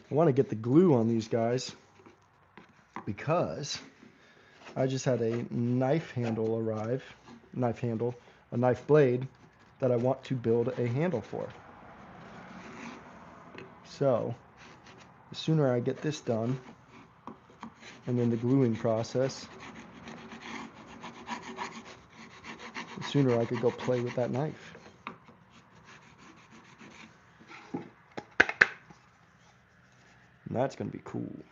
I want to get the glue on these guys because I just had a knife handle arrive, a knife blade that I want to build a handle for. So the sooner I get this done and then the gluing process, the sooner I could go play with that knife. And that's going to be cool.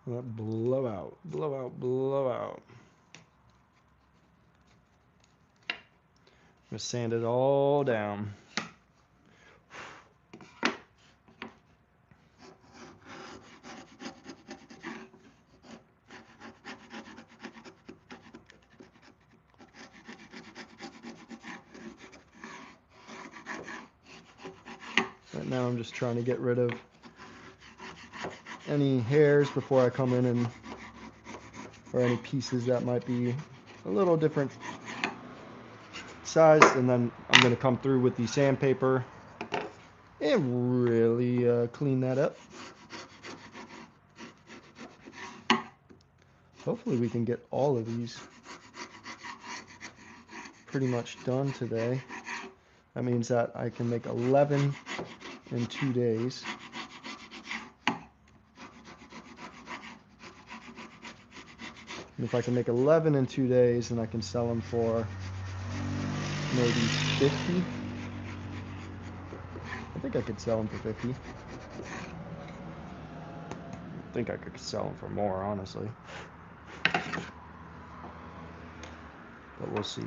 Blow out, blow out, blow out. I'm gonna sand it all down. Right now I'm just trying to get rid of any hairs before I come in and, or any pieces that might be a little different sized, and then I'm going to come through with the sandpaper and really clean that up. Hopefully we can get all of these pretty much done today. That means that I can make 11 in 2 days. And if I can make 11 in 2 days, then I can sell them for maybe 50. I think I could sell them for 50. I think I could sell them for more, honestly. But we'll see.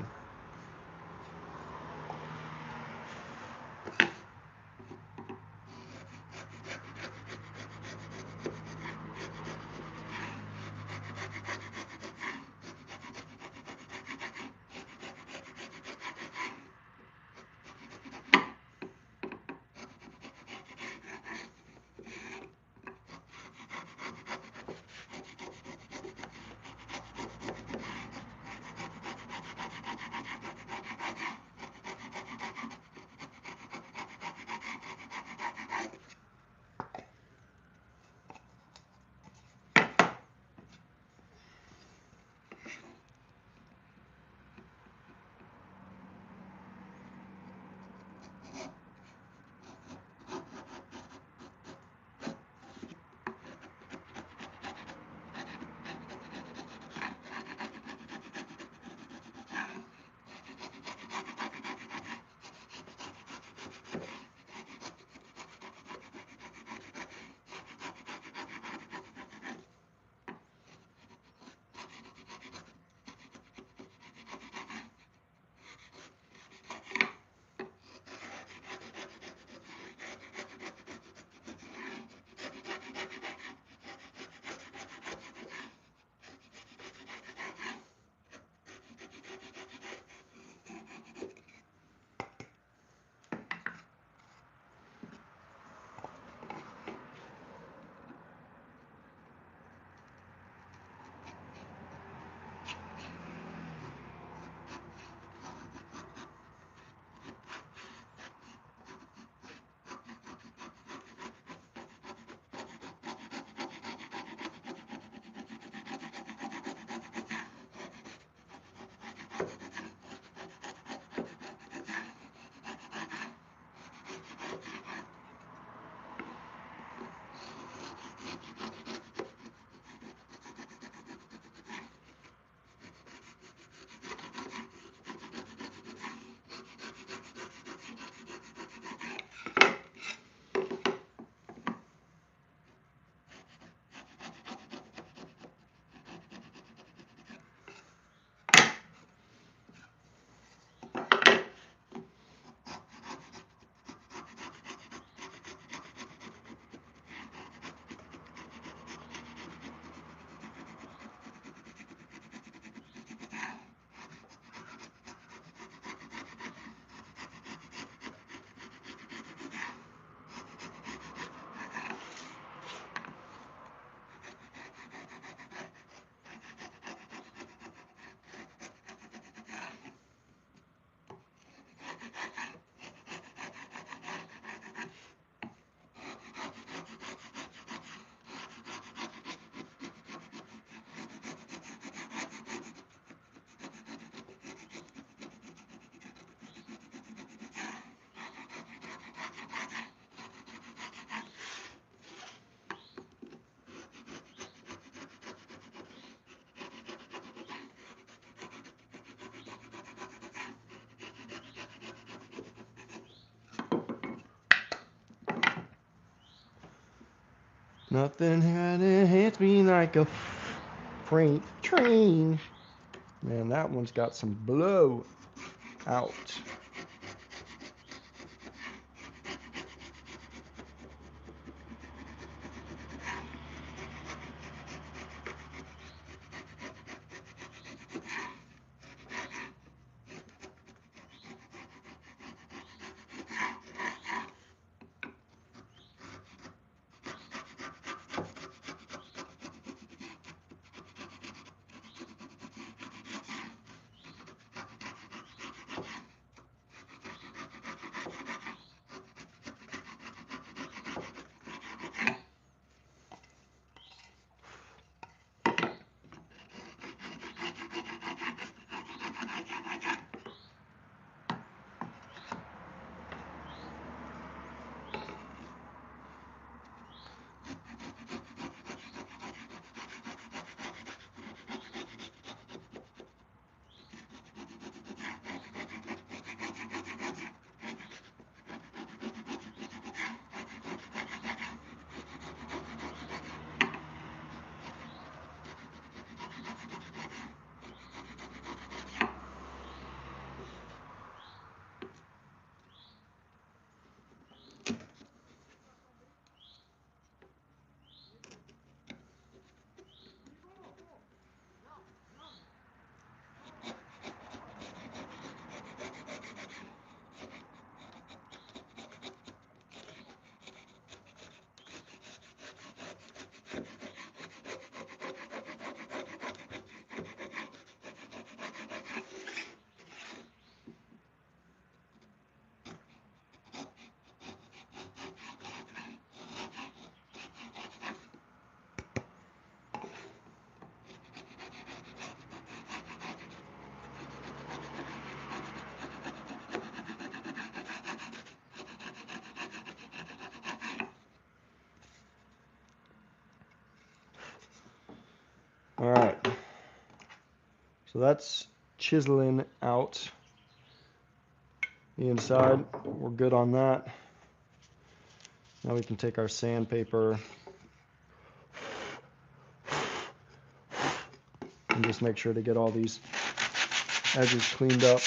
Nothing hits me like a freight train. Man, that one's got some blow out. All right, so that's chiseling out the inside. We're good on that. Now we can take our sandpaper and just make sure to get all these edges cleaned up.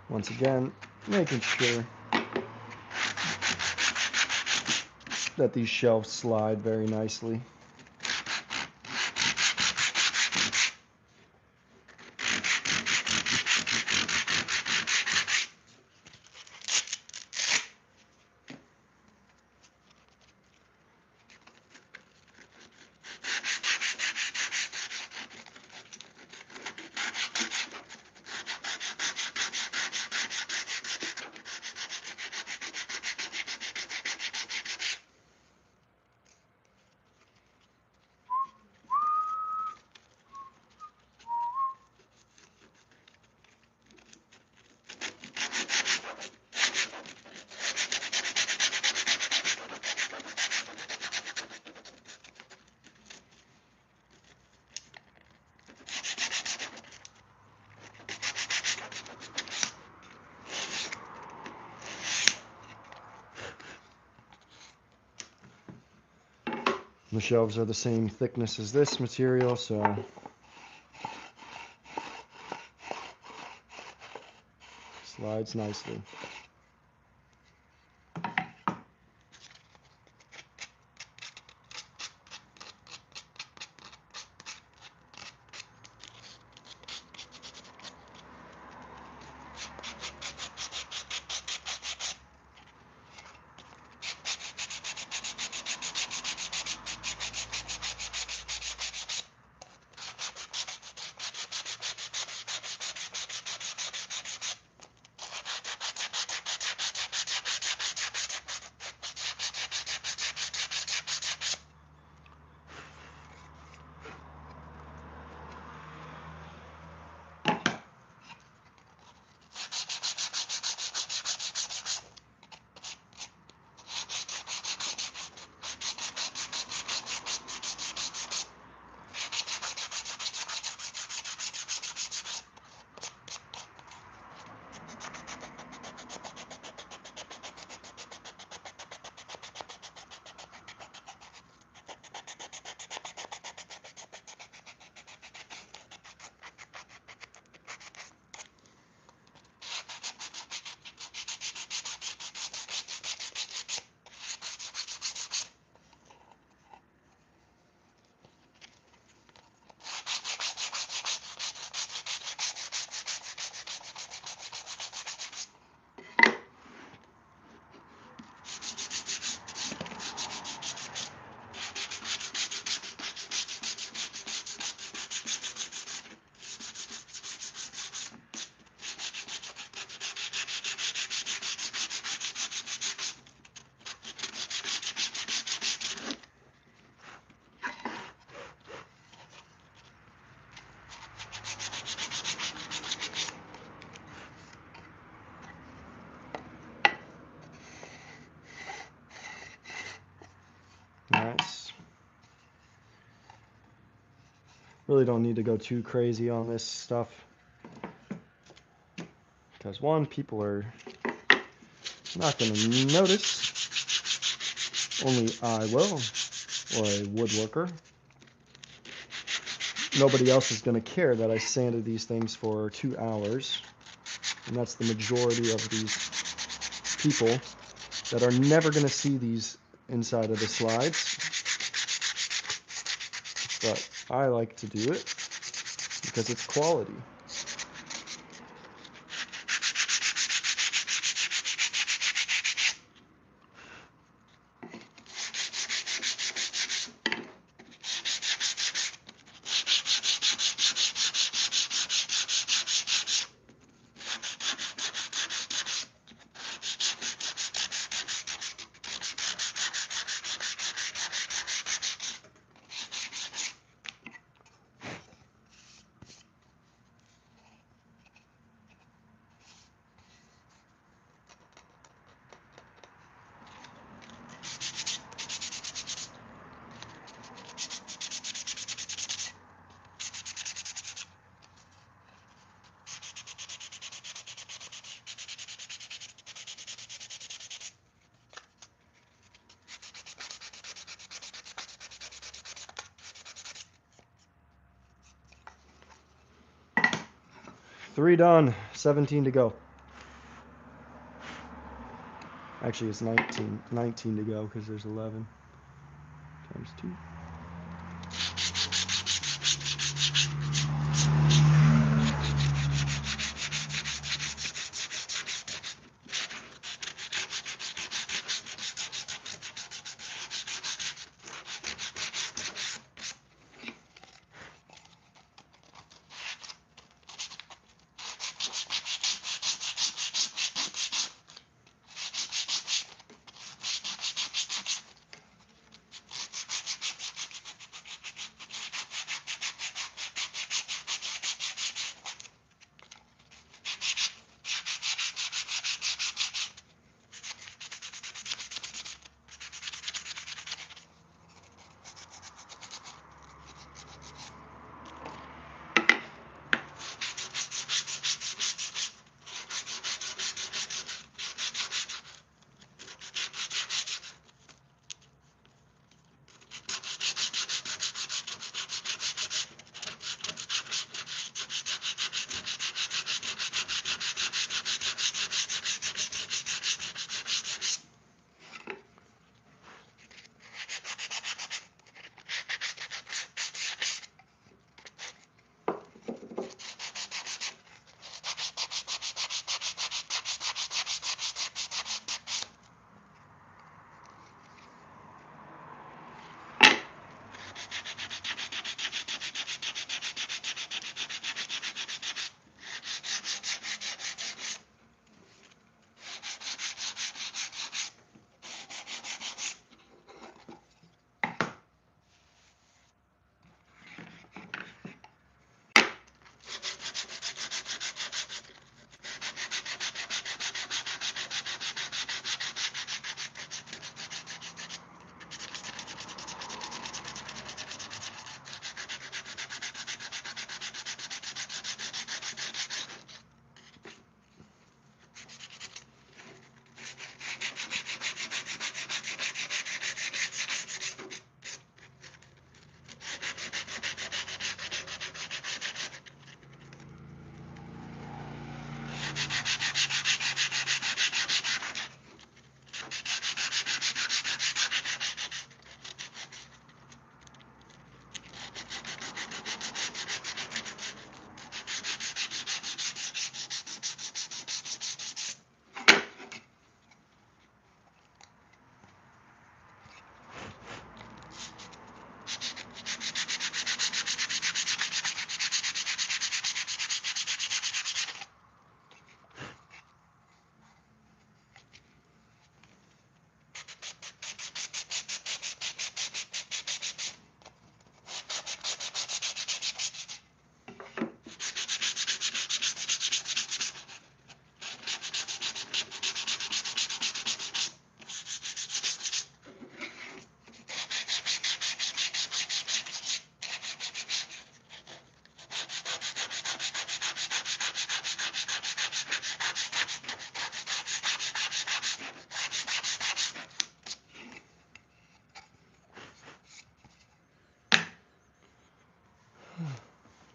Once again, making sure that these shelves slide very nicely. The shelves are the same thickness as this material, so slides nicely. Really don't need to go too crazy on this stuff. Because one, people are not going to notice. Only I will, or a woodworker. Nobody else is going to care that I sanded these things for 2 hours. And that's the majority of these people that are never going to see these inside of the slides. But I like to do it because it's quality. Three done, 17 to go. Actually, it's 19 to go because there's 11 times 2.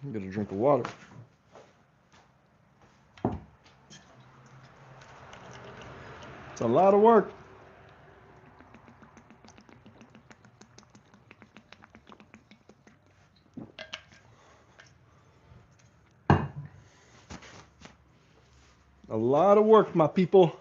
Get a drink of water. It's a lot of work. A lot of work, my people.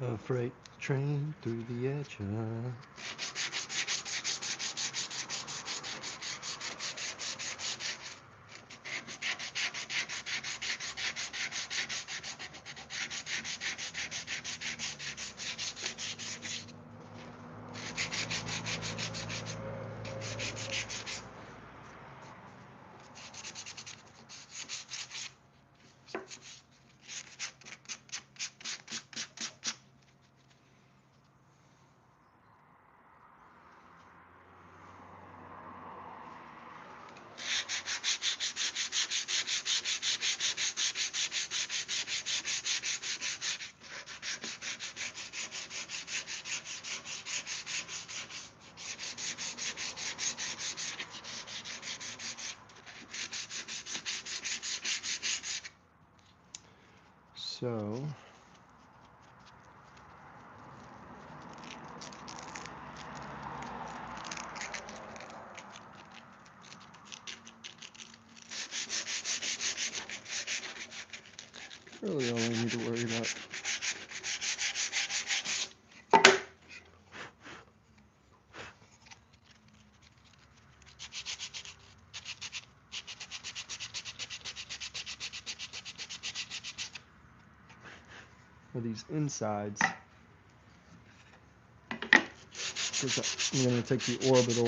A freight train through the edge. So really all I need to worry about. Are these insides. Because I'm going to take the orbital.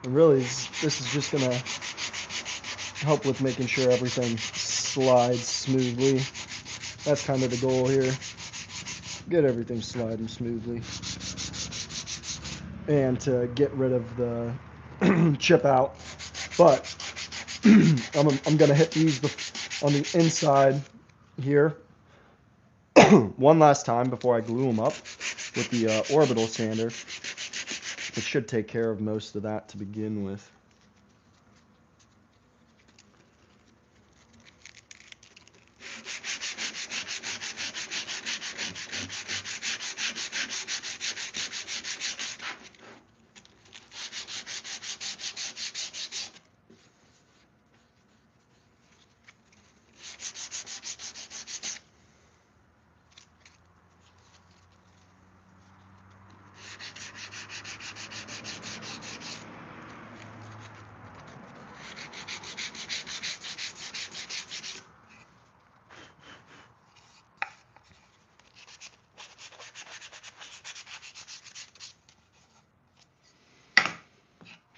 And really, this is just going to help with making sure everything slides smoothly. That's kind of the goal here. Get everything sliding smoothly. And to get rid of the chip out. But I'm going to hit these on the inside here one last time before I glue them up with the orbital sander. It should take care of most of that to begin with.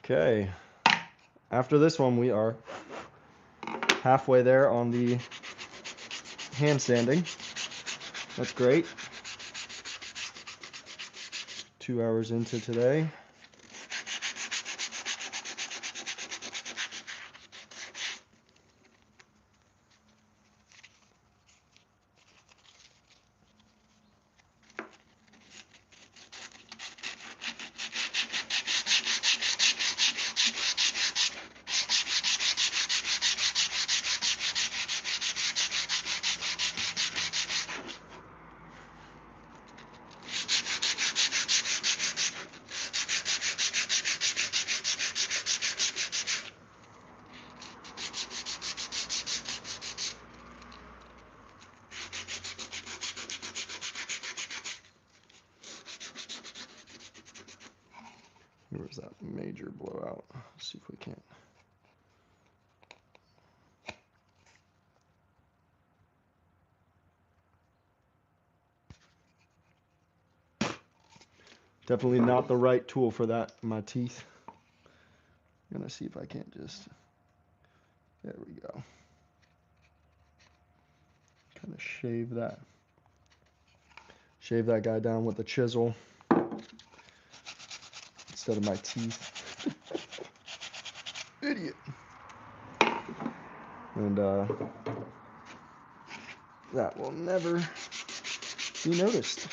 Okay, after this one we are halfway there on the hand sanding. That's great. 2 hours into today. Where's that major blowout? Let's see if we can. Definitely not the right tool for that in my teeth. I'm gonna see if I can't just, there we go. Kind of shave that guy down with the chisel instead of my teeth. Idiot. And that will never be noticed.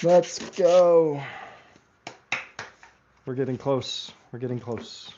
Let's go. We're getting close. We're getting close.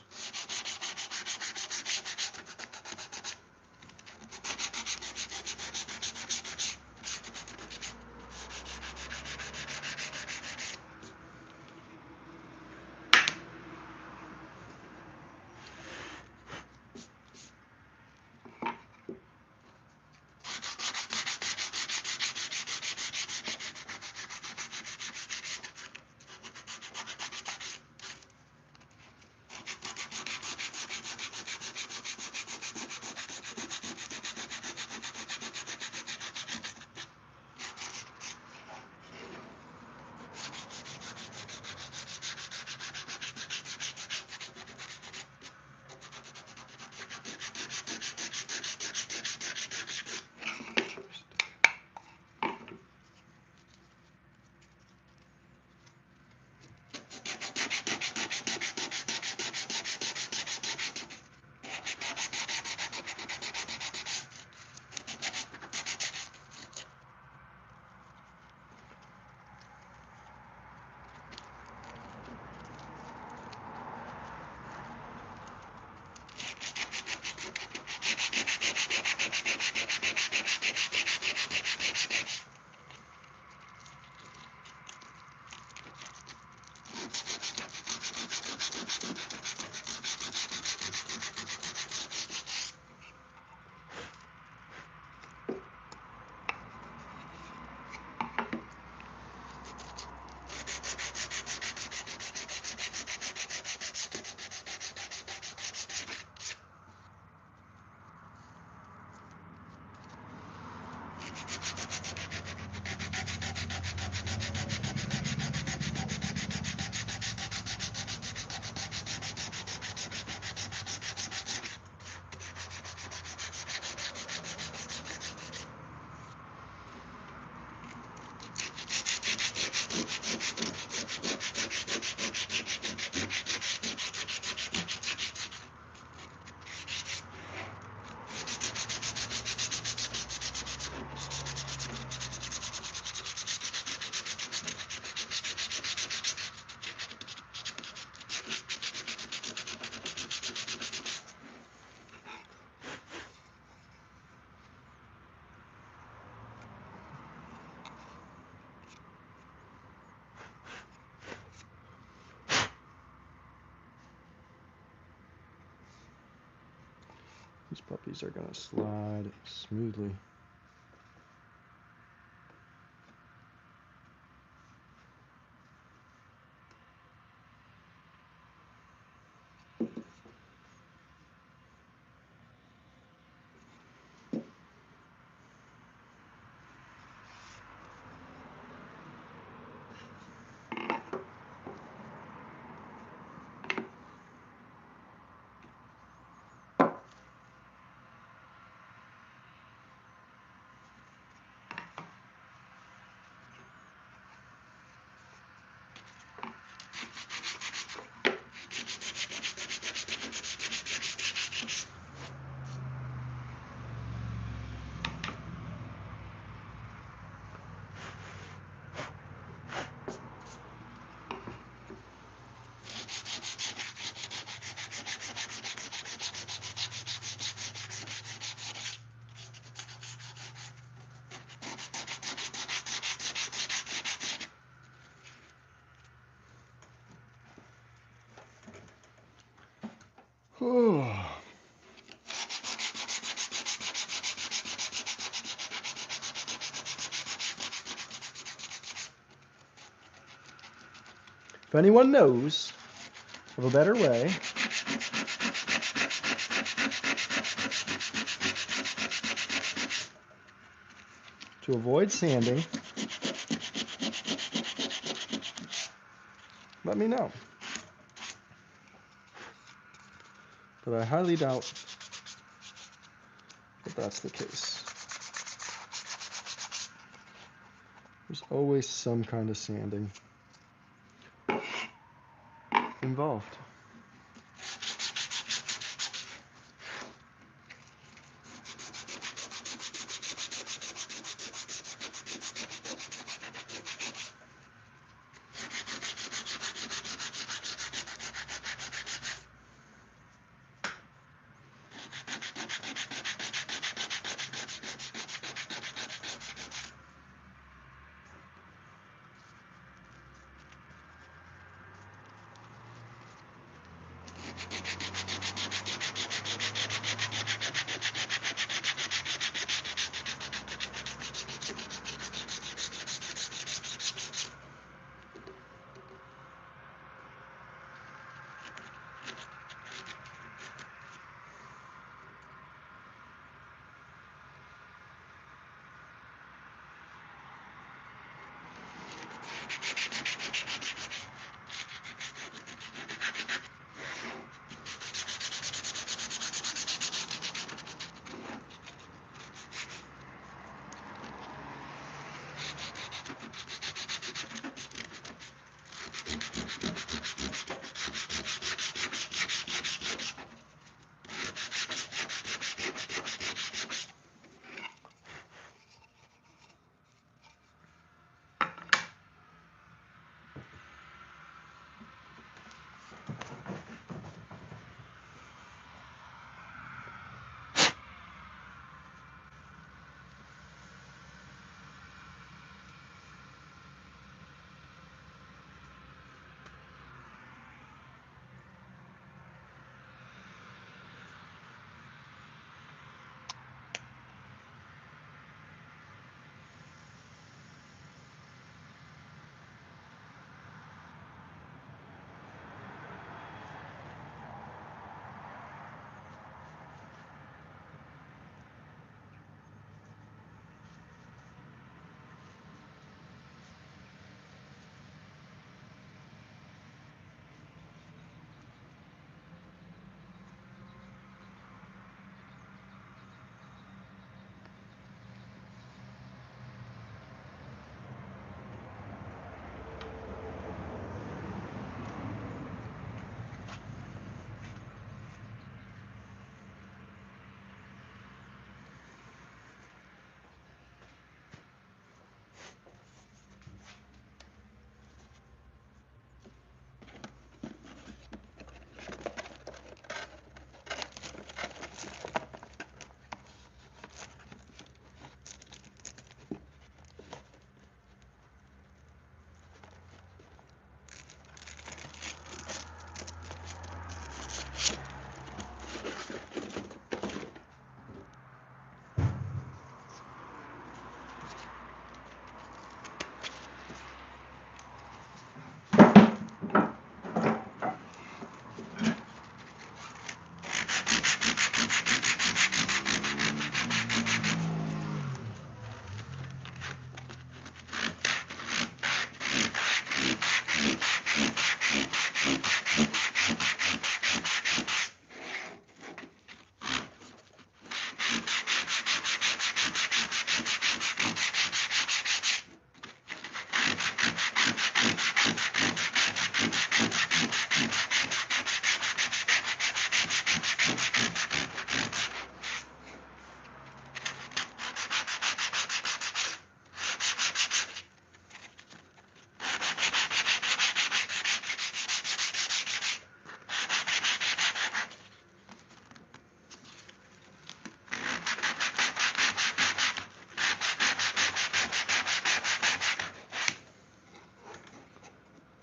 These puppies are gonna slide smoothly. If anyone knows of a better way to avoid sanding, let me know. But I highly doubt that that's the case. There's always some kind of sanding involved.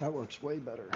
That works way better.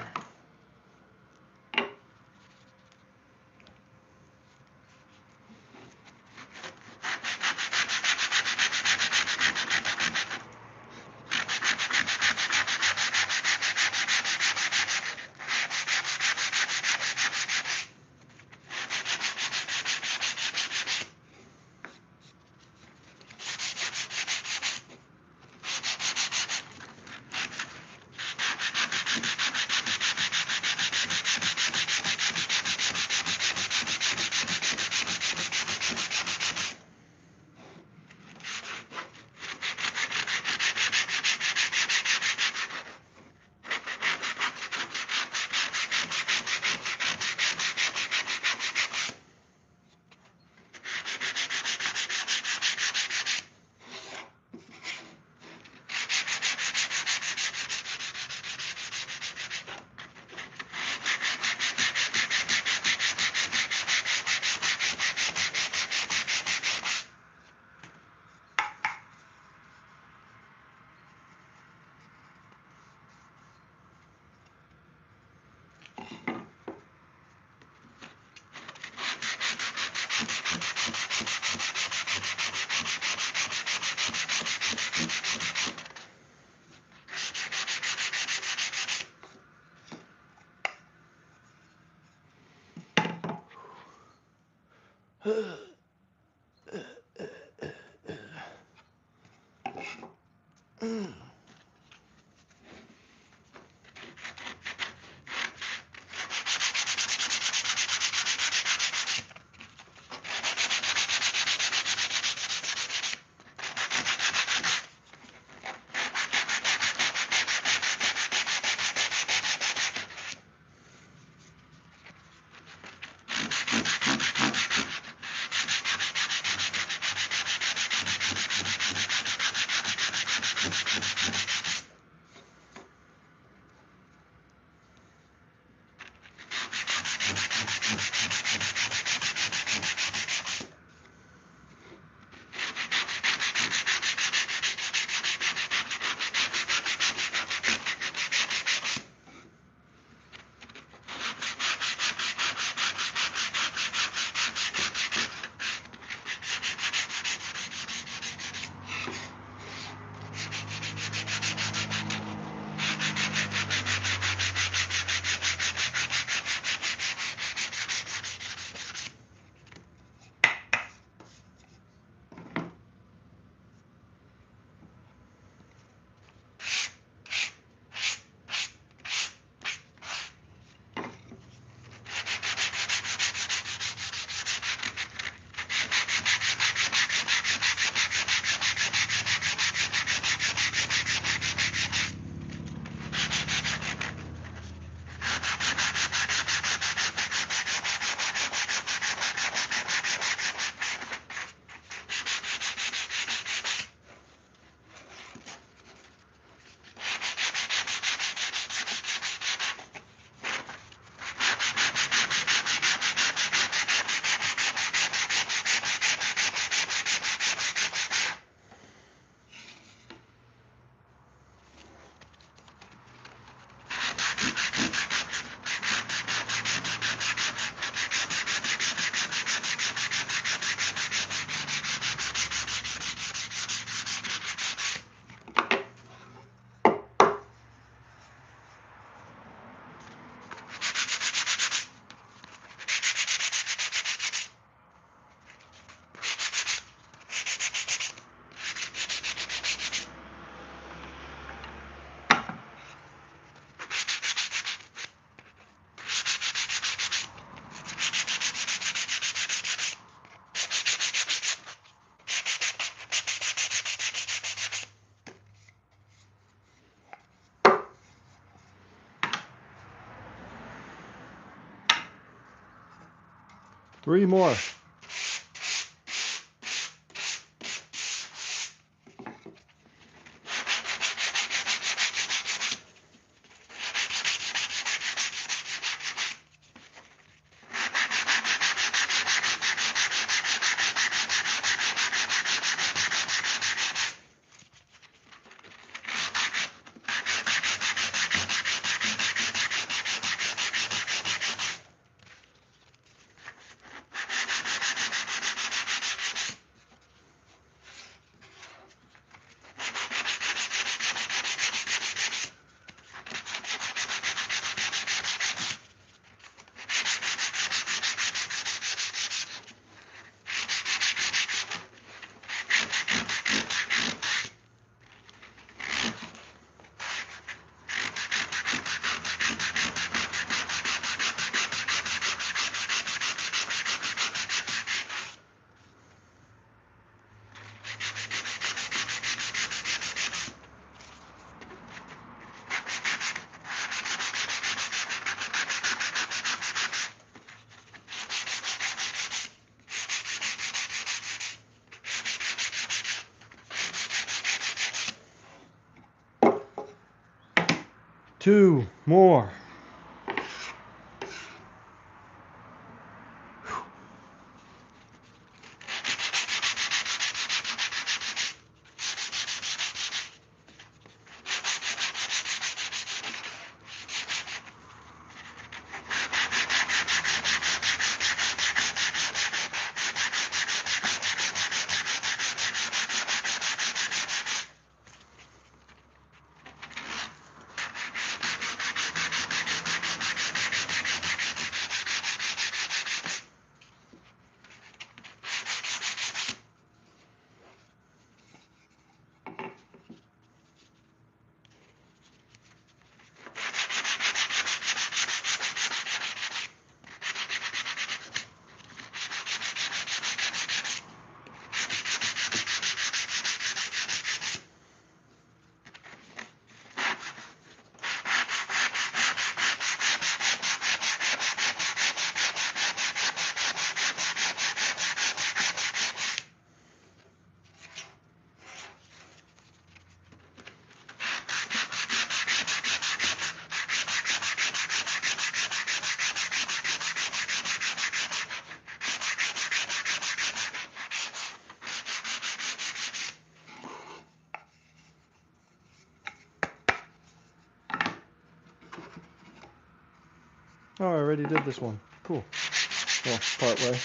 Three more. 2 more. Oh, I already did this one. Cool. Well, part way.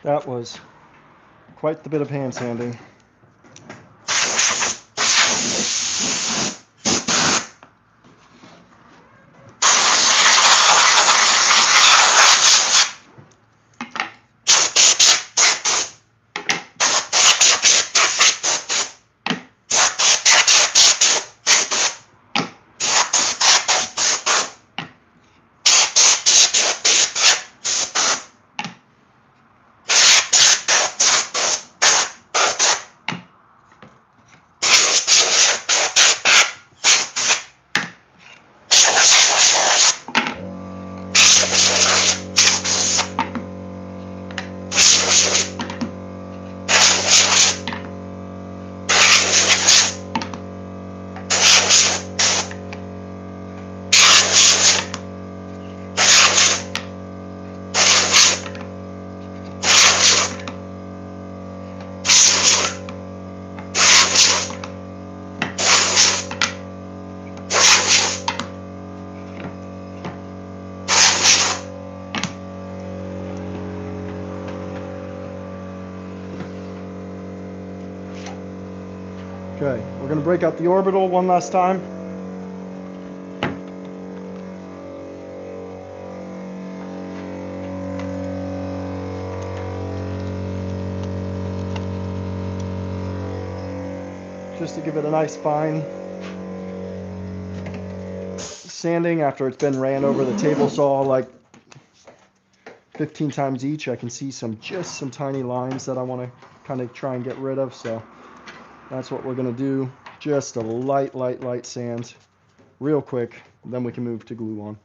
That was quite the bit of hand sanding. Okay, we're going to break out the orbital one last time. Just to give it a nice fine sanding after it's been ran over the table saw like 15 times each. I can see some tiny lines that I want to kind of try and get rid of, so that's what we're going to do. Just a light sand, real quick, then we can move to glue on.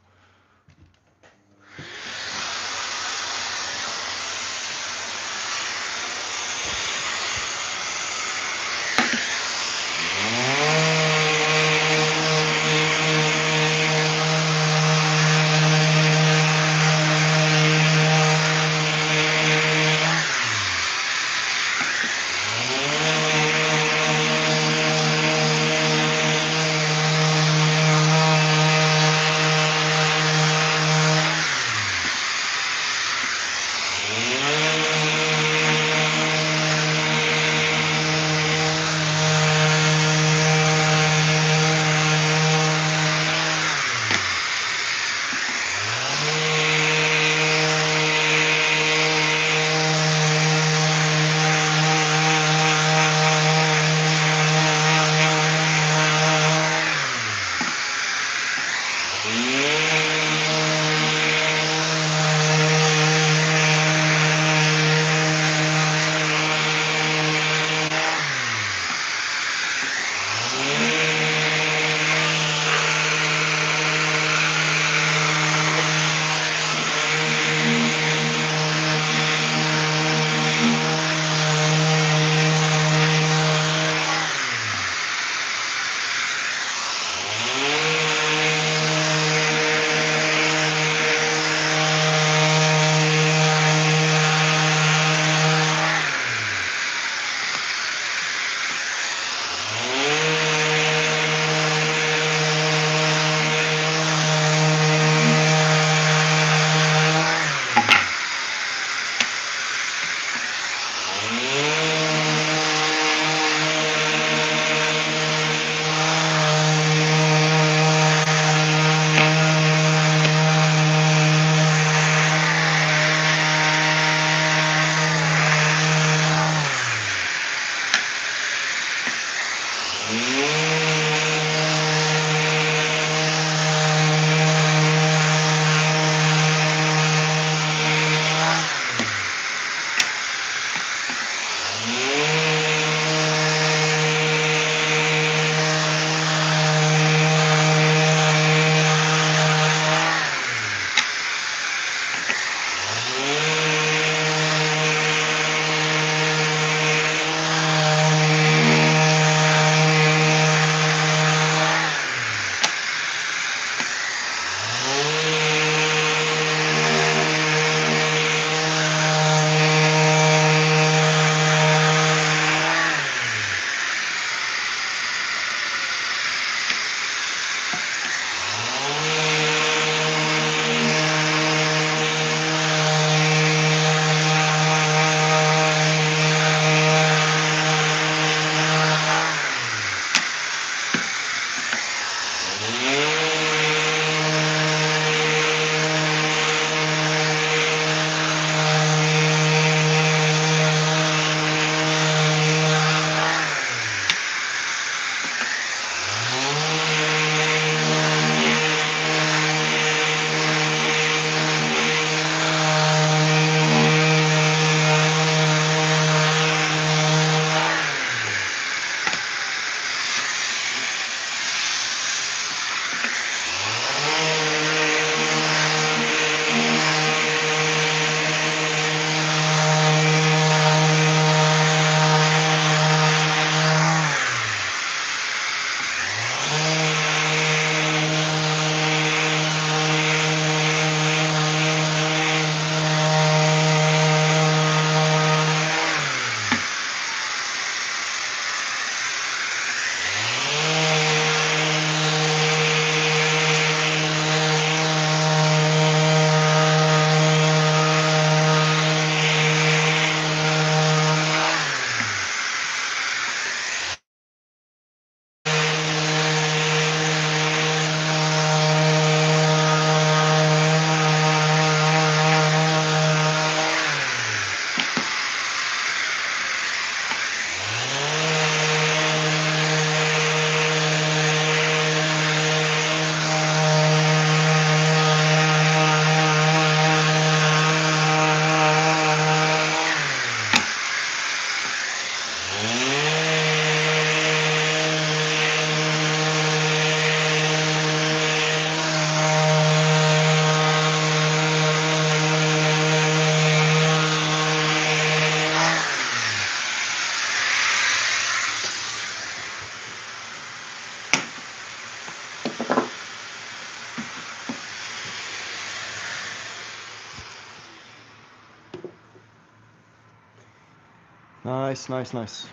Nice, nice, nice.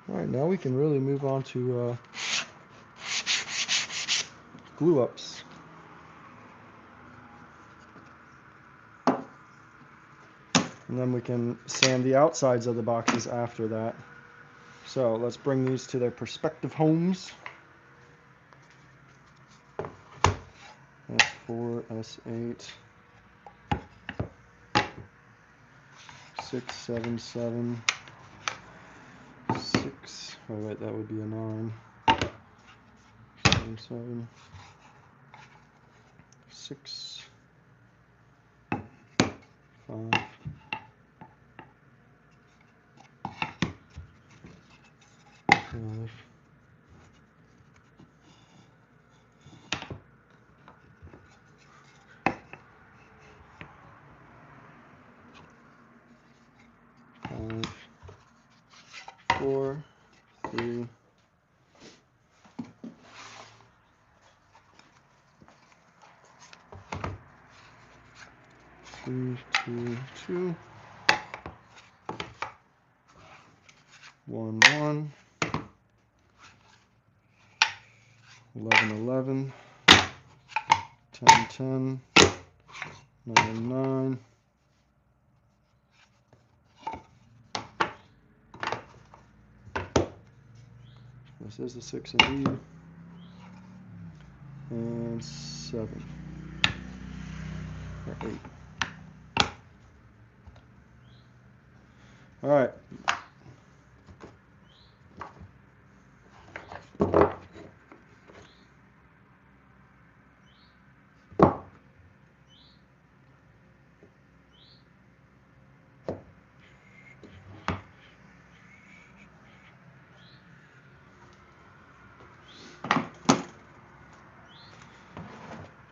All right, now we can really move on to glue ups. And then we can sand the outsides of the boxes after that. So let's bring these to their prospective homes. S4, S8, 6, 7, 7, 6. Oh wait, that would be a 9. 7, 7, 6, 5, 5. 5, 4, 3, 3, 2, 2, 1, 1, 11, 11, 10, 10, 9, 9. This is a 6 indeed. And 7. Or 8. Alright.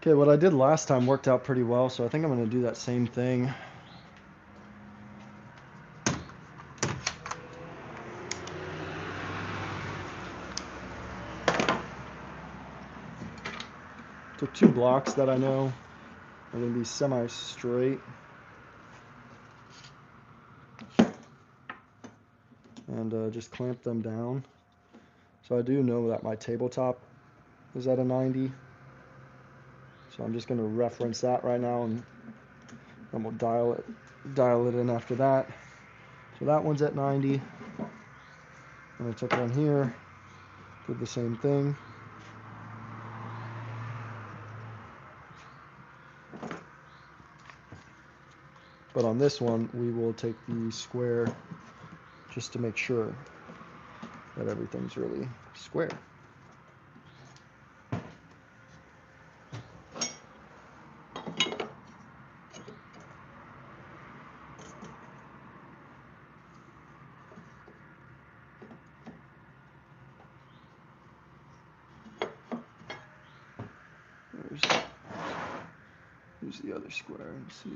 Okay, what I did last time worked out pretty well, so I think I'm going to do that same thing. Took 2 blocks that I know are going to be semi-straight. And just clamp them down. So I do know that my tabletop is at a 90. So I'm just going to reference that right now, and then we'll dial it in after that. So that one's at 90. And I took one here, did the same thing. But on this one, we will take the square just to make sure that everything's really square. Here's the other square. Let's see.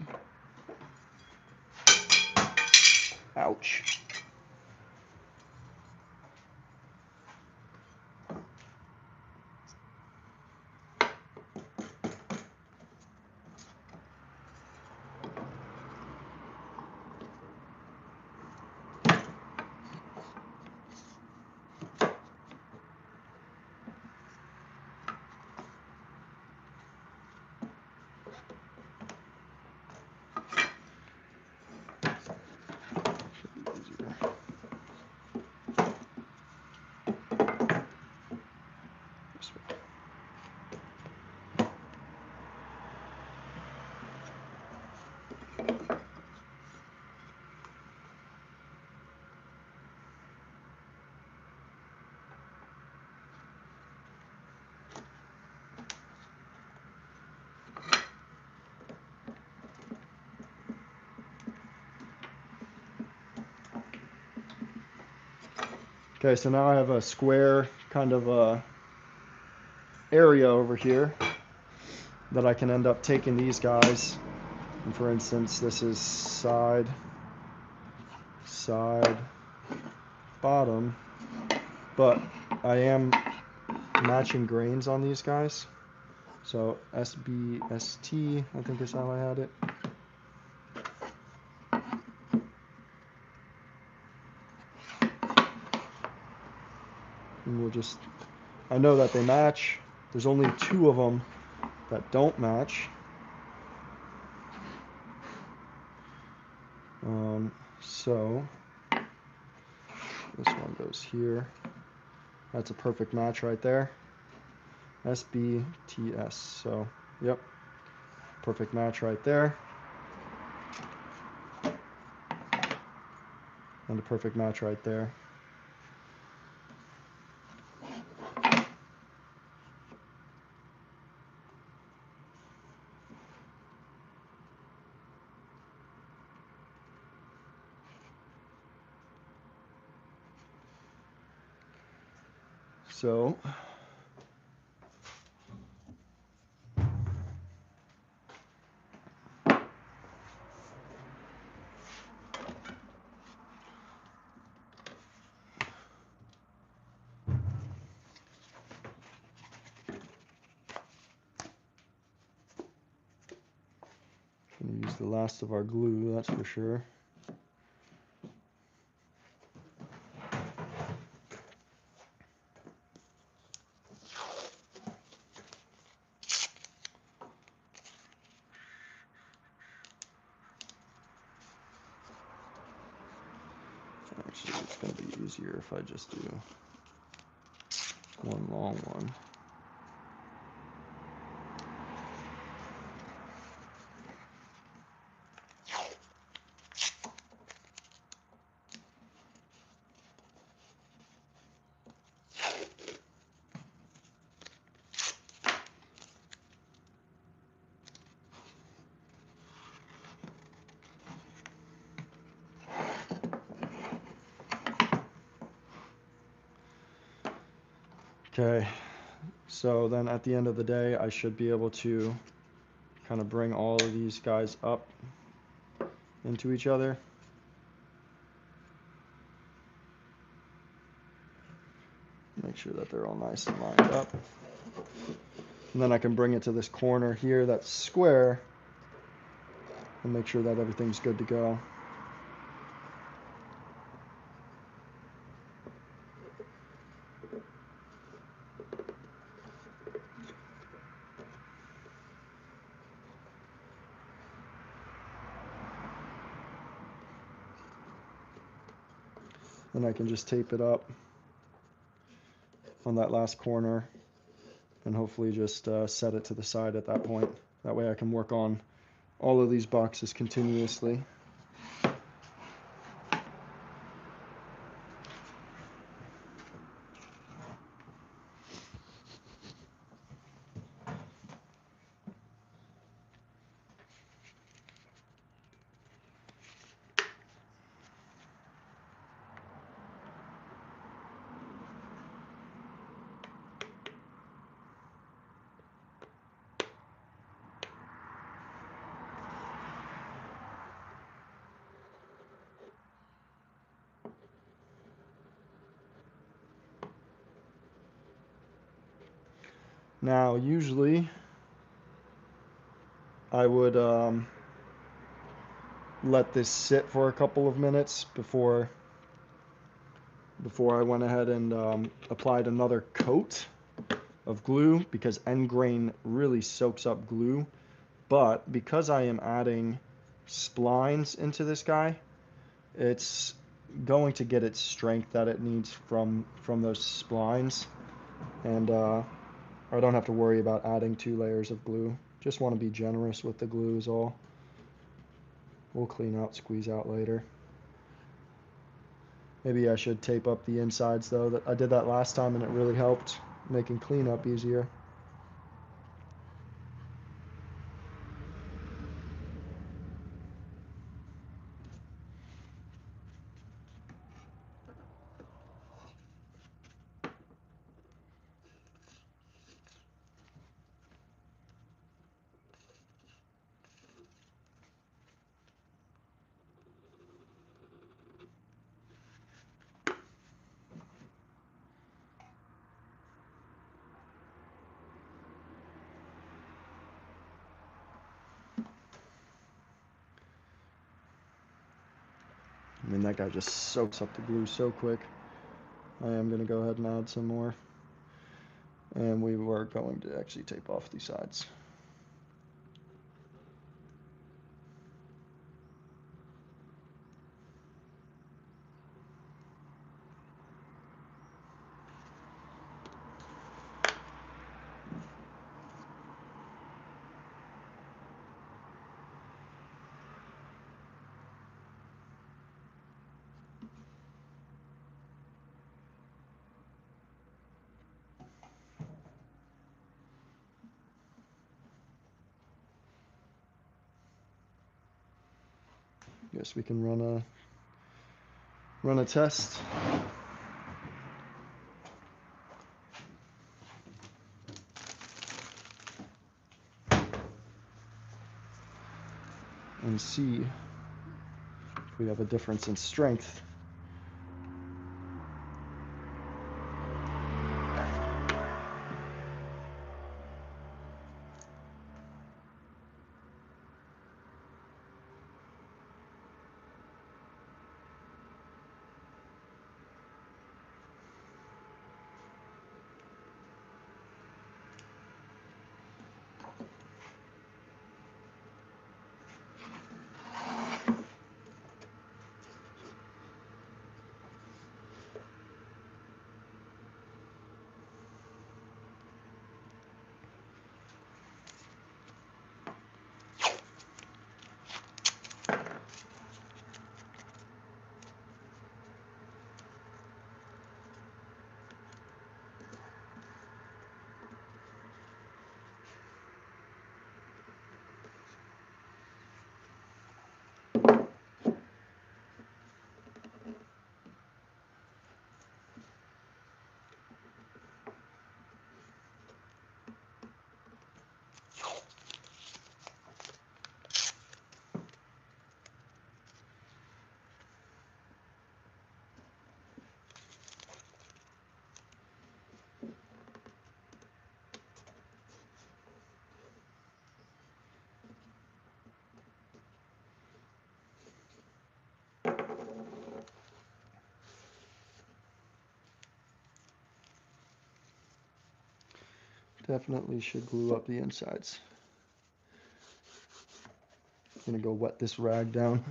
Ouch. Okay, so now I have a square kind of area over here that I can end up taking these guys. And for instance, this is side, side, bottom, but I am matching grains on these guys. So SBST, I think is how I had it. And we'll just, I know that they match. There's only 2 of them that don't match. So this one goes here. That's a perfect match right there. SBTS. So Yep, perfect match right there. And a perfect match right there. So gonna use the last of our glue, that's for sure. Actually, it's gonna be easier if I just do one long one. Okay, so then at the end of the day, I should be able to kind of bring all of these guys up into each other. Make sure that they're all nice and lined up. And then I can bring it to this corner here that's square and make sure that everything's good to go. Then I can just tape it up on that last corner and hopefully just set it to the side at that point. That way I can work on all of these boxes continuously. Now, usually I would let this sit for a couple of minutes before I went ahead and applied another coat of glue, because end grain really soaks up glue. But because I am adding splines into this guy, it's going to get its strength that it needs from those splines, and I don't have to worry about adding 2 layers of glue. Just want to be generous with the glue is all. We'll clean out, squeeze out later. Maybe I should tape up the insides though. That I did that last time and it really helped making cleanup easier. I mean, that guy just soaks up the glue so quick. I am going to go ahead and add some more. And we were going to actually tape off these sides. Guess we can run a test. And see if we have a difference in strength. Definitely should glue up the insides. I'm gonna go wet this rag down.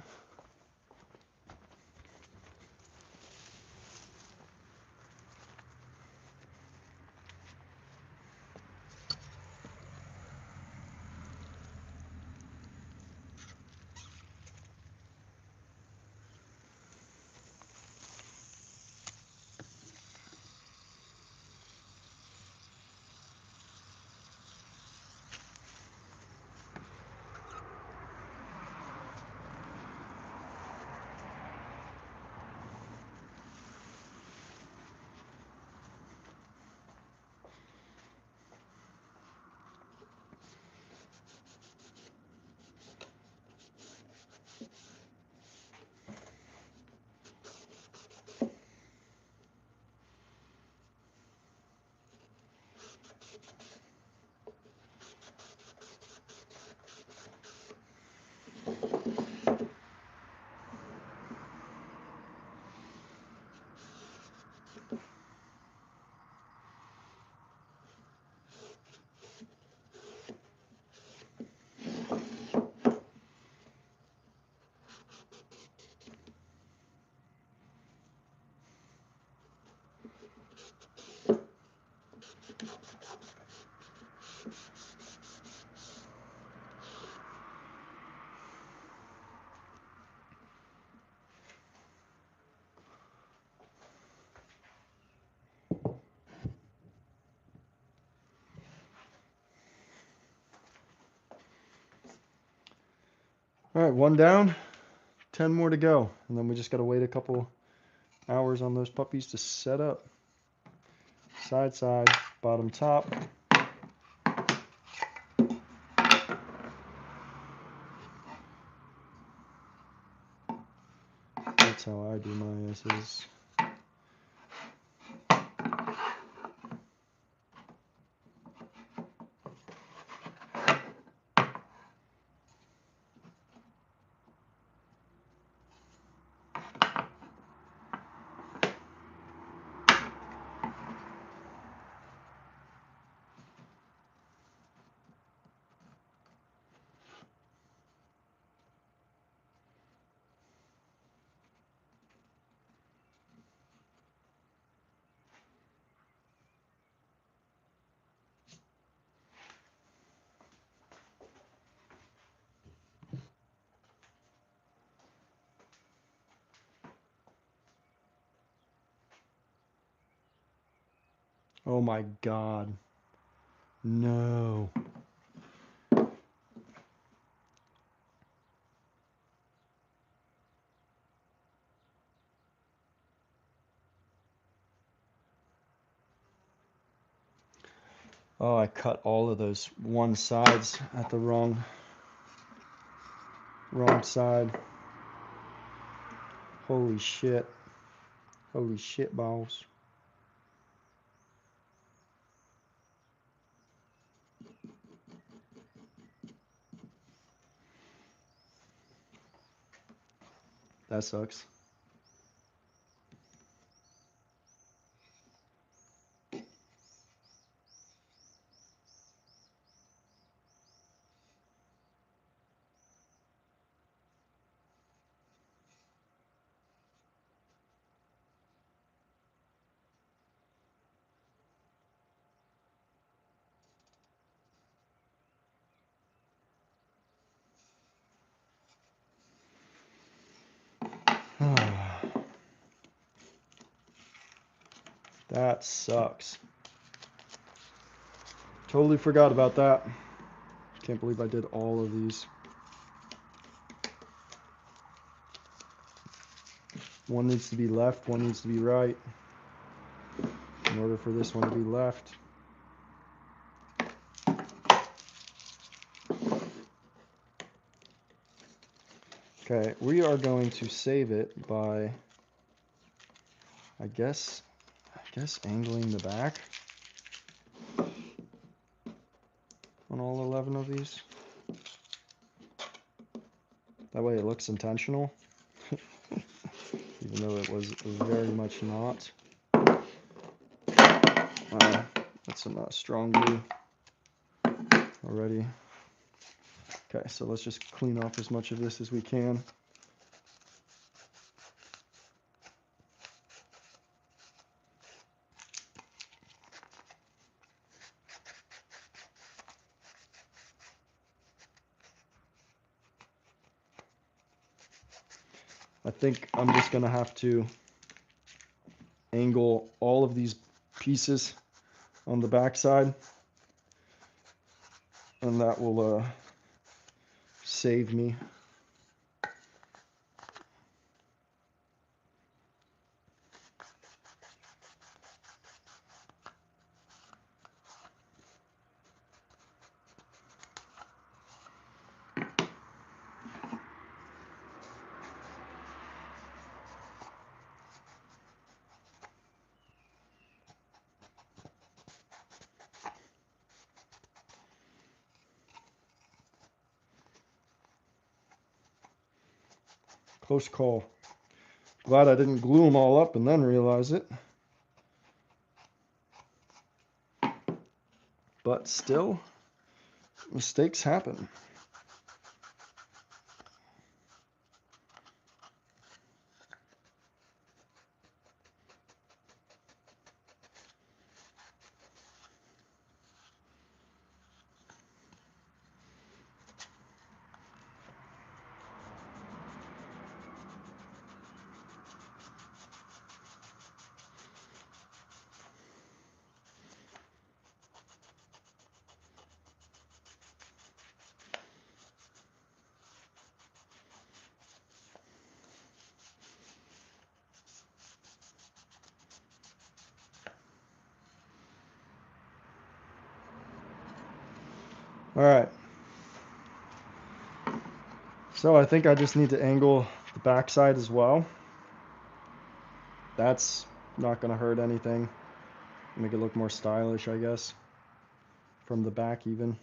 All right, one down, 10 more to go. And then we just got to wait a couple hours on those puppies to set up. Side, side, bottom, top. That's how I do my S's. Oh my God. No. Oh, I cut all of those one sides at the wrong side. Holy shit. Holy shit balls. That sucks. That sucks. Totally forgot about that. Can't believe I did all of these. One needs to be left, one needs to be right. In order for this one to be left. Okay, we are going to save it by, I guess angling the back on all 11 of these. That way it looks intentional, even though it was very much not. That's some strong glue already. Okay, so let's just clean off as much of this as we can. I think I'm just gonna have to angle all of these pieces on the back side, and that will save me. Close call. Glad I didn't glue them all up and then realize it. But still, mistakes happen. All right. So I think I just need to angle the back side as well. That's not going to hurt anything. Make it look more stylish, I guess, from the back even.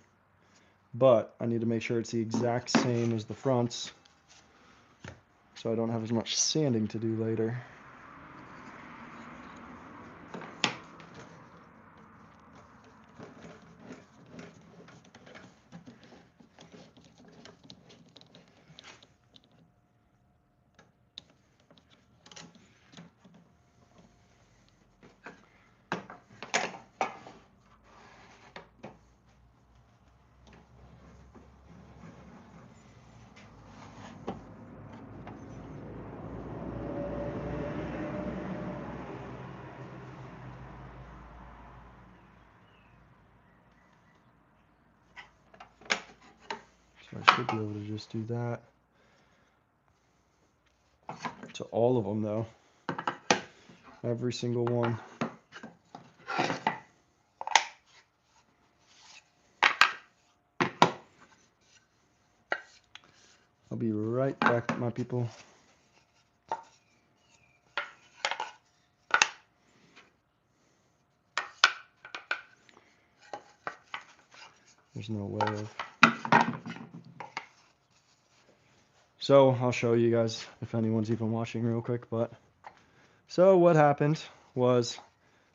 But I need to make sure it's the exact same as the fronts, so I don't have as much sanding to do later. So I should be able to just do that to all of them though. Every single one. I'll be right back, my people. There's no way of. So I'll show you guys if anyone's even watching real quick. But so what happened was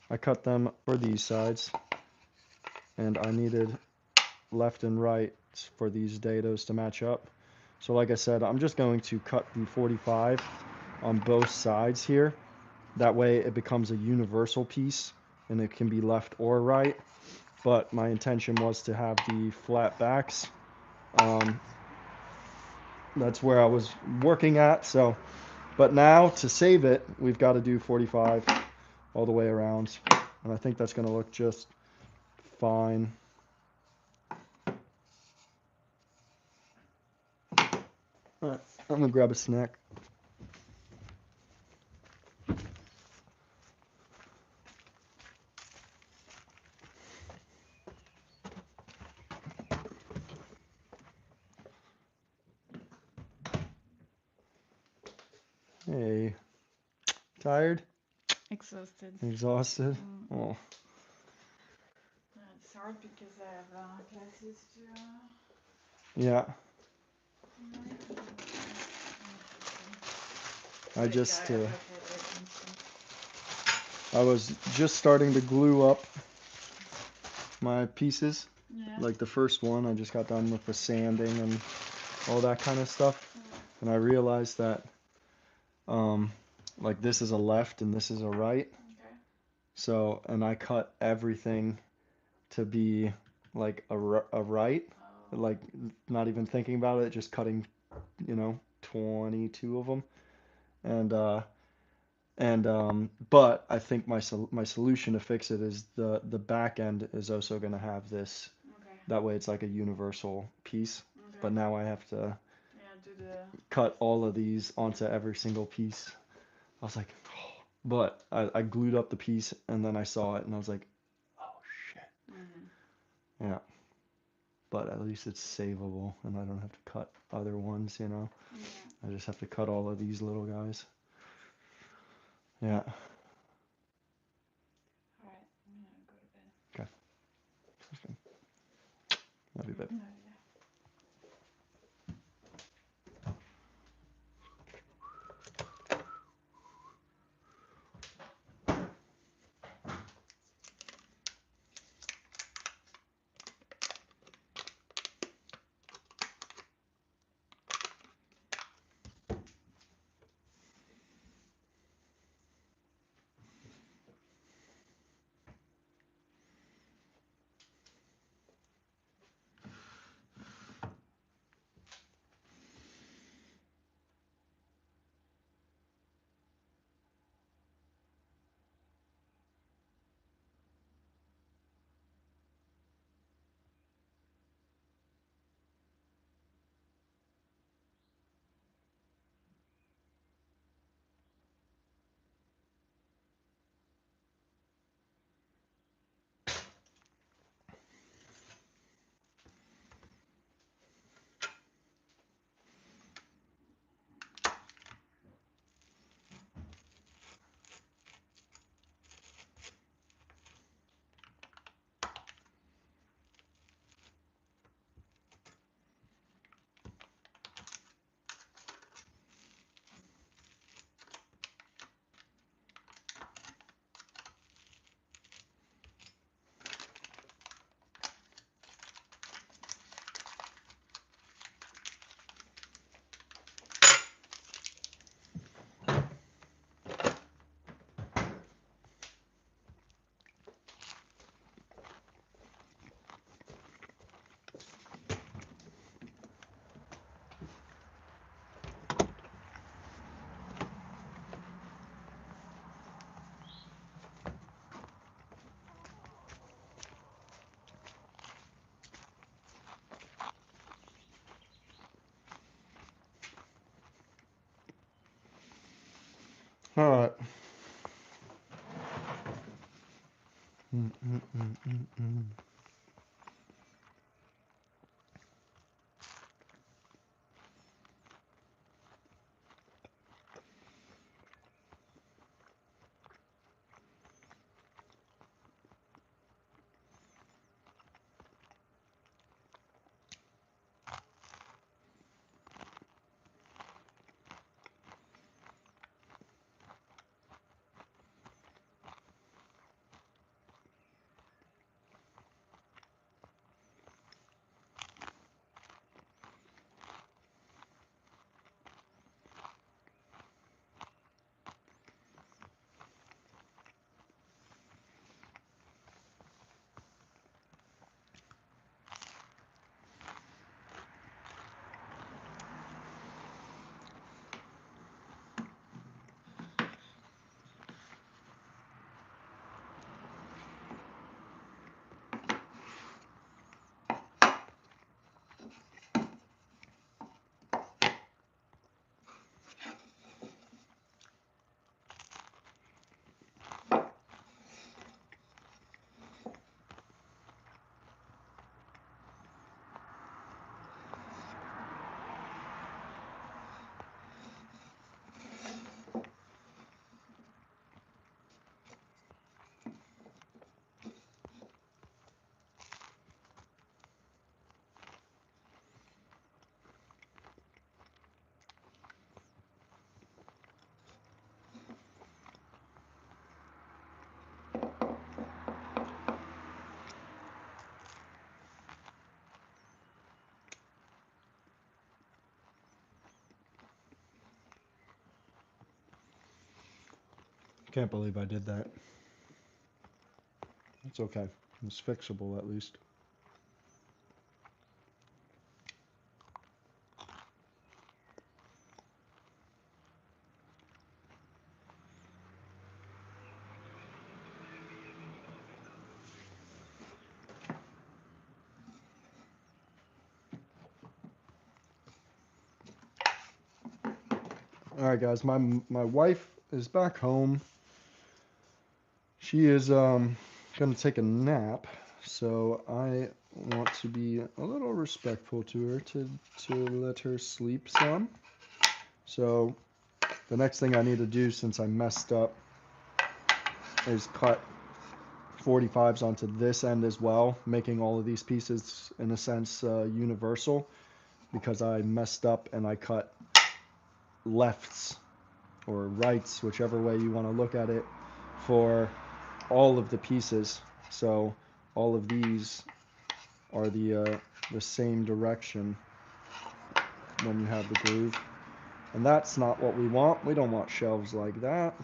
I cut them for these sides, and I needed left and right for these dados to match up. So like I said, I'm just going to cut the 45 on both sides here. That way it becomes a universal piece and it can be left or right. But my intention was to have the flat backs. That's where I was working at. So, but now to save it, we've got to do 45 all the way around. And I think that's going to look just fine. All right, I'm going to grab a snack. Hey, tired? Exhausted. Exhausted? Oh. It's hard because I have classes to. Yeah. I was just starting to glue up my pieces. Yeah. Like the first one, I just got done with the sanding and all that kind of stuff. And I realized that like this is a left and this is a right. Okay. So, and I cut everything to be like a right, like not even thinking about it, just cutting, 22 of them. But I think my solution to fix it is the back end is also going to have this. Okay. That way it's like a universal piece. Okay. But now I have to do the cut all of these onto every single piece. I was like, oh. But I glued up the piece and then I saw it and I was like, oh shit. Mm-hmm. Yeah. But at least it's savable and I don't have to cut other ones, Yeah. I just have to cut all of these little guys. Yeah. All right, I'm gonna go to bed. Okay. Love you, babe. Yeah. All right. Can't believe I did that. It's okay. It's fixable at least. All right, guys. My wife is back home. She is gonna take a nap, so I want to be a little respectful to her to let her sleep some. So the next thing I need to do, since I messed up, is cut 45s onto this end as well, making all of these pieces in a sense universal, because I messed up and I cut lefts or rights, whichever way you want to look at it, for all of the pieces. So all of these are the same direction when you have the groove, and that's not what we want. We don't want shelves like that.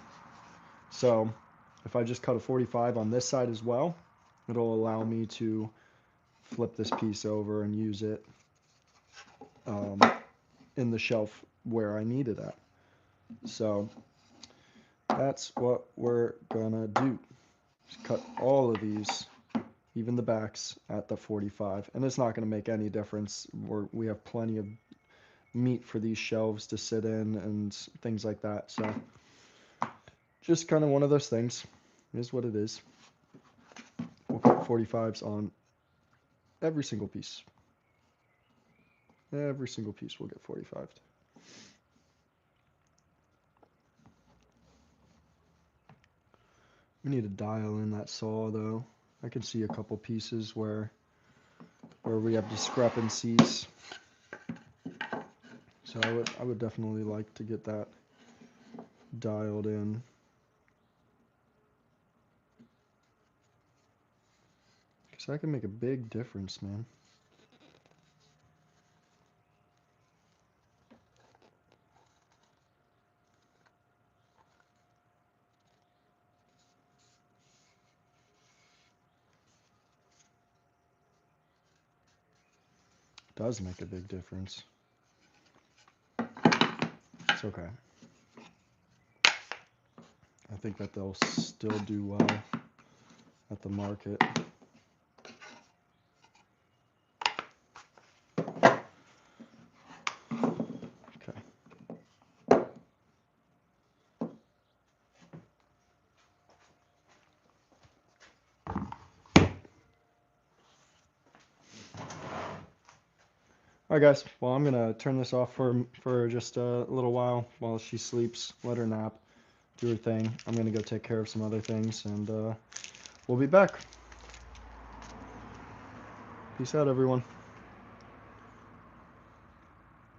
So if I just cut a 45 on this side as well, it'll allow me to flip this piece over and use it in the shelf where I need it at. So that's what we're gonna do. Just cut all of these, even the backs, at the 45, and it's not gonna make any difference. We have plenty of meat for these shelves to sit in and things like that. So just kind of one of those things. It is what it is. We'll cut 45s on every single piece. Every single piece will get 45'd. We need to dial in that saw though. I can see a couple pieces where we have discrepancies. So I would definitely like to get that dialed in. Because that can make a big difference, man. Does make a big difference. It's okay. I think that they'll still do well at the market. Okay. All right, guys. Well, I'm gonna turn this off for just a little while she sleeps. Let her nap, do her thing. I'm gonna go take care of some other things, and we'll be back. Peace out, everyone.